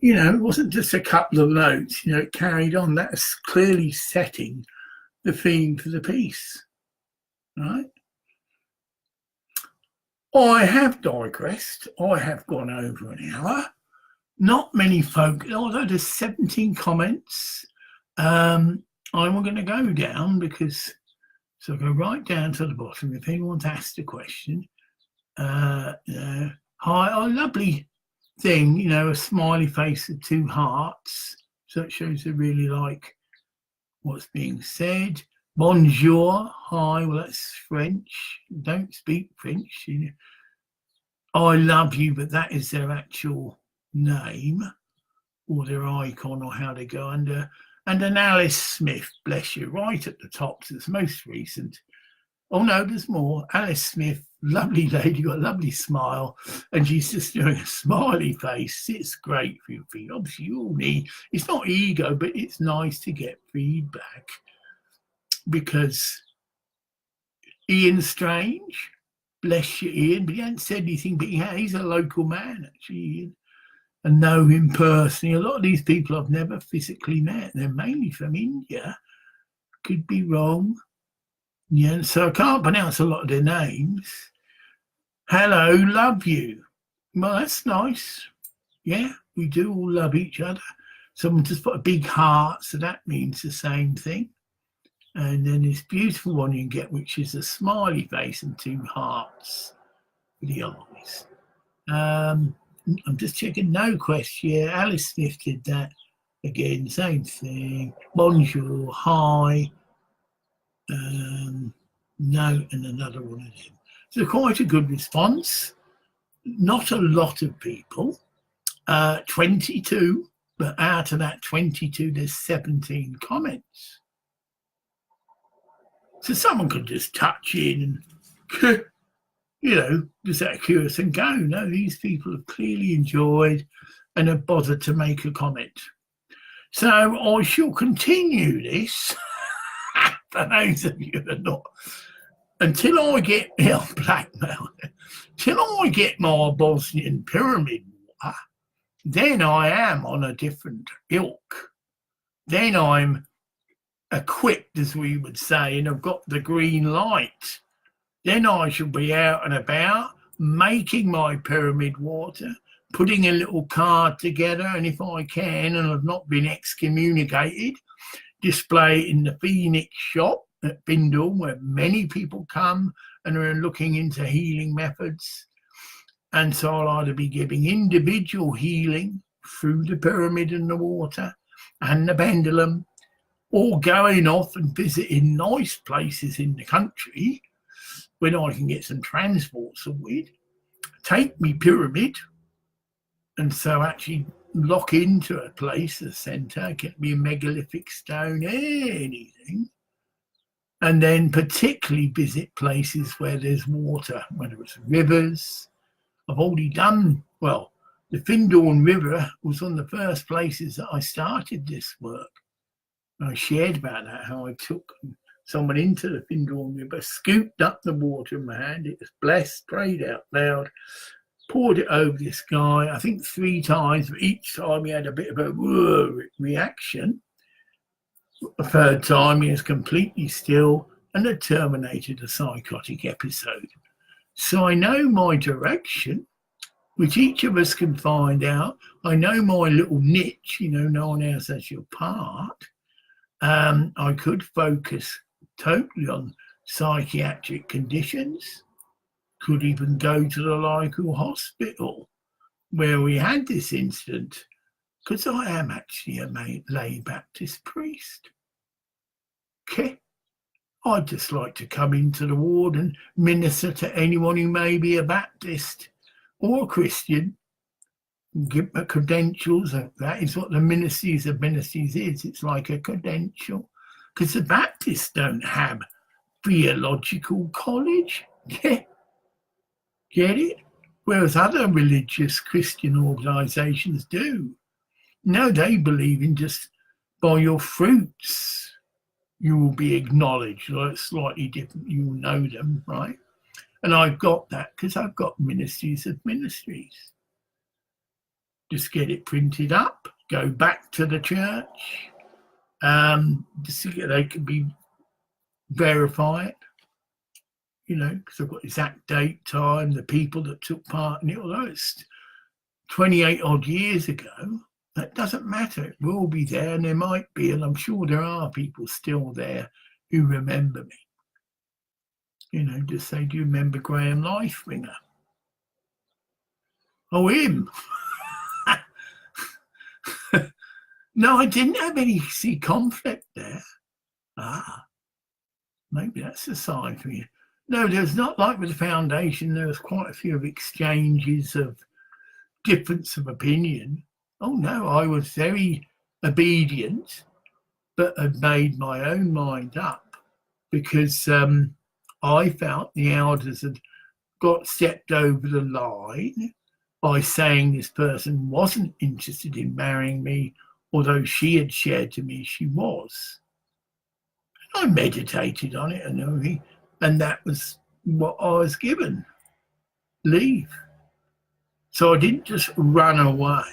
You know, it wasn't just a couple of notes, you know, it carried on. That's clearly setting the theme for the piece, right? I have digressed. I have gone over an hour. Not many folk, although there's 17 comments. I'm going to go down because, so I'll go right down to the bottom. If anyone's asked a question, hi, oh, lovely thing, you know, a smiley face with 2 hearts. So it shows they really like what's being said. Bonjour, hi, well, that's French. Don't speak French. You know. I love you, but that is their actual name or their icon or how they go under. And an Alice Smith, bless you, right at the top. So it's most recent. Oh, no, there's more. Alice Smith, lovely lady, got a lovely smile, and she's just doing a smiley face. It's great for you. Obviously, you all need, it's not ego, but it's nice to get feedback because Ian Strange, bless you, Ian, but he hasn't said anything, but he's a local man, actually, Ian, and know him personally. A lot of these people I've never physically met. They're mainly from India. Could be wrong. Yeah, so I can't pronounce a lot of their names. Hello, love you. Well, that's nice. Yeah, we do all love each other. Someone just put a big heart, so that means the same thing. And then this beautiful one you can get, which is a smiley face and 2 hearts for the eyes. I'm just checking. No question. Yeah, Alice Smith did that. Again, same thing. Bonjour, hi. No, and another one of them. So quite a good response. Not a lot of people. 22, but out of that 22, there's 17 comments. So someone could just touch in and, you know, just out of curiosity and go. No, these people have clearly enjoyed and have bothered to make a comment. So I shall continue this. For those of you that are not, until I get blackmail, till I get my Bosnian pyramid water, then I am on a different ilk. Then I'm equipped, as we would say, and I've got the green light. Then I shall be out and about making my pyramid water, putting a little card together, and if I can, and I've not been excommunicated, display in the Phoenix shop at Bindle, where many people come and are looking into healing methods. And so I'll either be giving individual healing through the pyramid and the water and the pendulum, or going off and visiting nice places in the country when I can get some transport sorted, take me pyramid, and so actually lock into a place, a centre, get me a megalithic stone, anything, and then particularly visit places where there's water, whether it's rivers. I've already done, well, the Findhorn River was one of the first places that I started this work. I shared about that, how I took someone into the Findhorn River, scooped up the water in my hand, it was blessed, prayed out loud, poured it over this guy, I think 3 times, but each time he had a bit of a reaction. The 3rd time he was completely still and had terminated a psychotic episode. So I know my direction, which each of us can find out. I know my little niche, you know, no one else has your part. I could focus totally on psychiatric conditions, could even go to the local hospital where we had this incident, because I am actually a lay Baptist priest. Okay, I'd just like to come into the ward and minister to anyone who may be a Baptist or a Christian, give the credentials. That is what the ministries of ministries is. It's like a credential. Because the Baptists don't have theological college. Get it? Whereas other religious Christian organisations do. No, they believe in just by your fruits you will be acknowledged. Or it's slightly different. You will know them, right? And I've got that because I've got ministries of ministries. Just get it printed up, go back to the church. They can be verified, because I've got exact date, time, the people that took part in it. Although it's 28 odd years ago, that doesn't matter. It will be there, and there might be, and I'm sure there are people still there who remember me. Just say, do you remember Graham Lifewinger? Oh, him. No, I didn't have any conflict there. Maybe that's a sign for you. No, there's not like with the foundation. There was quite a few exchanges of difference of opinion. Oh no, I was very obedient, but had made my own mind up because I felt the elders had got stepped over the line by saying this person wasn't interested in marrying me, although she had shared to me she was. I meditated on it and everything, and that was what I was given. Leave. So I didn't just run away.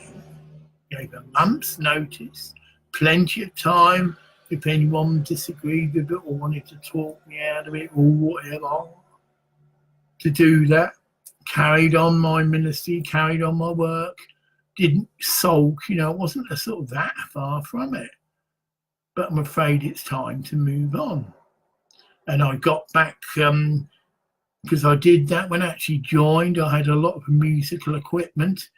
Gave a month's notice, plenty of time if anyone disagreed with it or wanted to talk me out of it or whatever, to do that. Carried on my ministry, carried on my work, didn't sulk, it wasn't a sort of that far from it. But I'm afraid it's time to move on. And I got back, because I did that when I actually joined. I had a lot of musical equipment.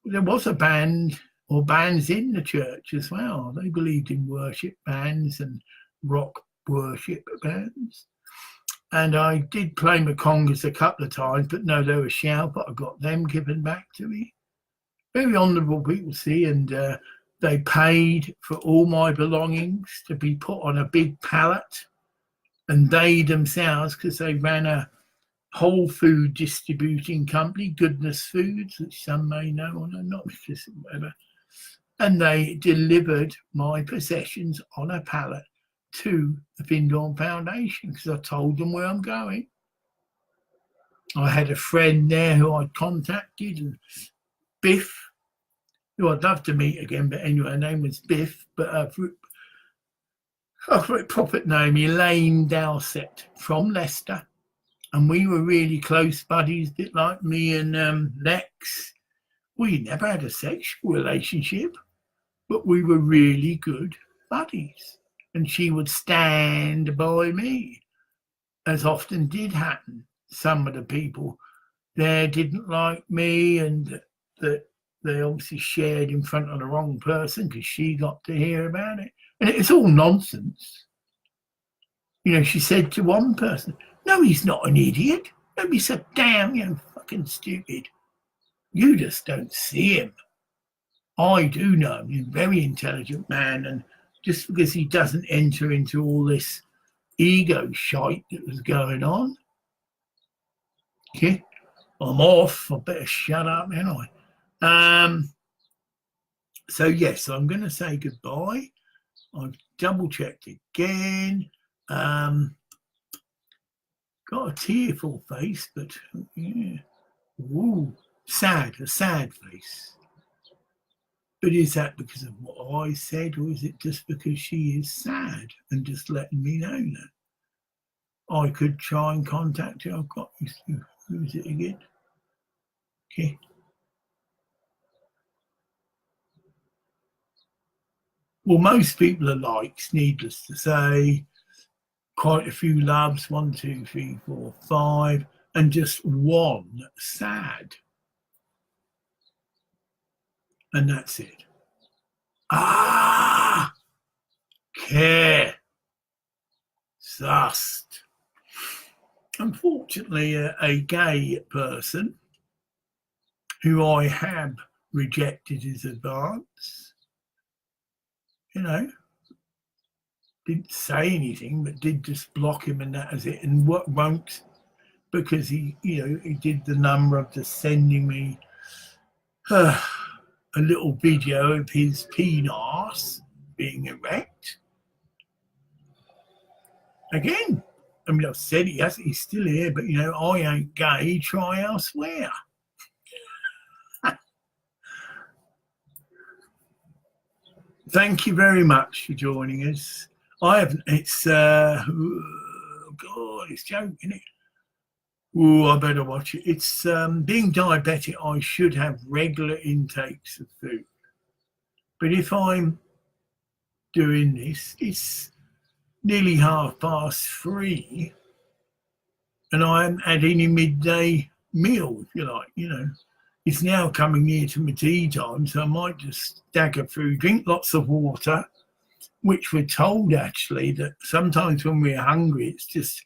There was a band or bands in the church as well. They believed in worship bands and rock worship bands. And I did play my congas a couple of times, but no, they were shout, but I got them given back to me. Very honourable people, see, and they paid for all my belongings to be put on a big pallet, and they themselves, because they ran a whole food distributing company, Goodness Foods, which some may know or not, because whatever, and they delivered my possessions on a pallet to the Findhorn Foundation because I told them where I'm going. I had a friend there who I'd contacted, and Biff, who I'd love to meet again, but anyway, her name was Biff, but her proper name, Elaine Dowsett from Leicester. And we were really close buddies, a bit like me and Lex. We never had a sexual relationship, but we were really good buddies. And she would stand by me, as often did happen. Some of the people there didn't like me, and that they obviously shared in front of the wrong person because she got to hear about it. And it's all nonsense. She said to one person, no, he's not an idiot. Don't be so damn, fucking stupid. You just don't see him. I do know him. He's a very intelligent man, and just because he doesn't enter into all this ego shite that was going on. Okay, I'm off. I better shut up, anyway. So yes, I'm going to say goodbye. I've double checked again. Got a tearful face, but yeah. Ooh, a sad face. But is that because of what I said, or is it just because she is sad and just letting me know that? I could try and contact her. I've got who is it again? Okay. Well, most people are likes, needless to say. Quite a few loves, 1, 2, 3, 4, 5, and just one sad. And that's it. Care. Sust. Unfortunately, a gay person who I have rejected his advance, you know, didn't say anything, but did just block him, and that was it. And what won't, because he, you know, he did the number of just sending me a little video of his penis being erect. Again, I mean, I've said he's still here, but, you know, I ain't gay, try elsewhere. Thank you very much for joining us. It's, oh God, it's joking, isn't it? Oh, I better watch it. It's being diabetic, I should have regular intakes of food. But if I'm doing this, it's nearly 3:30, and I'm adding a midday meal, if you like, you know. It's now coming near to my tea time, so I might just stagger through, drink lots of water, which we're told actually that sometimes when we're hungry, it's just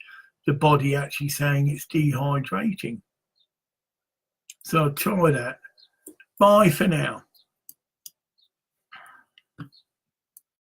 the body actually saying it's dehydrating. So I'll try that. Bye for now.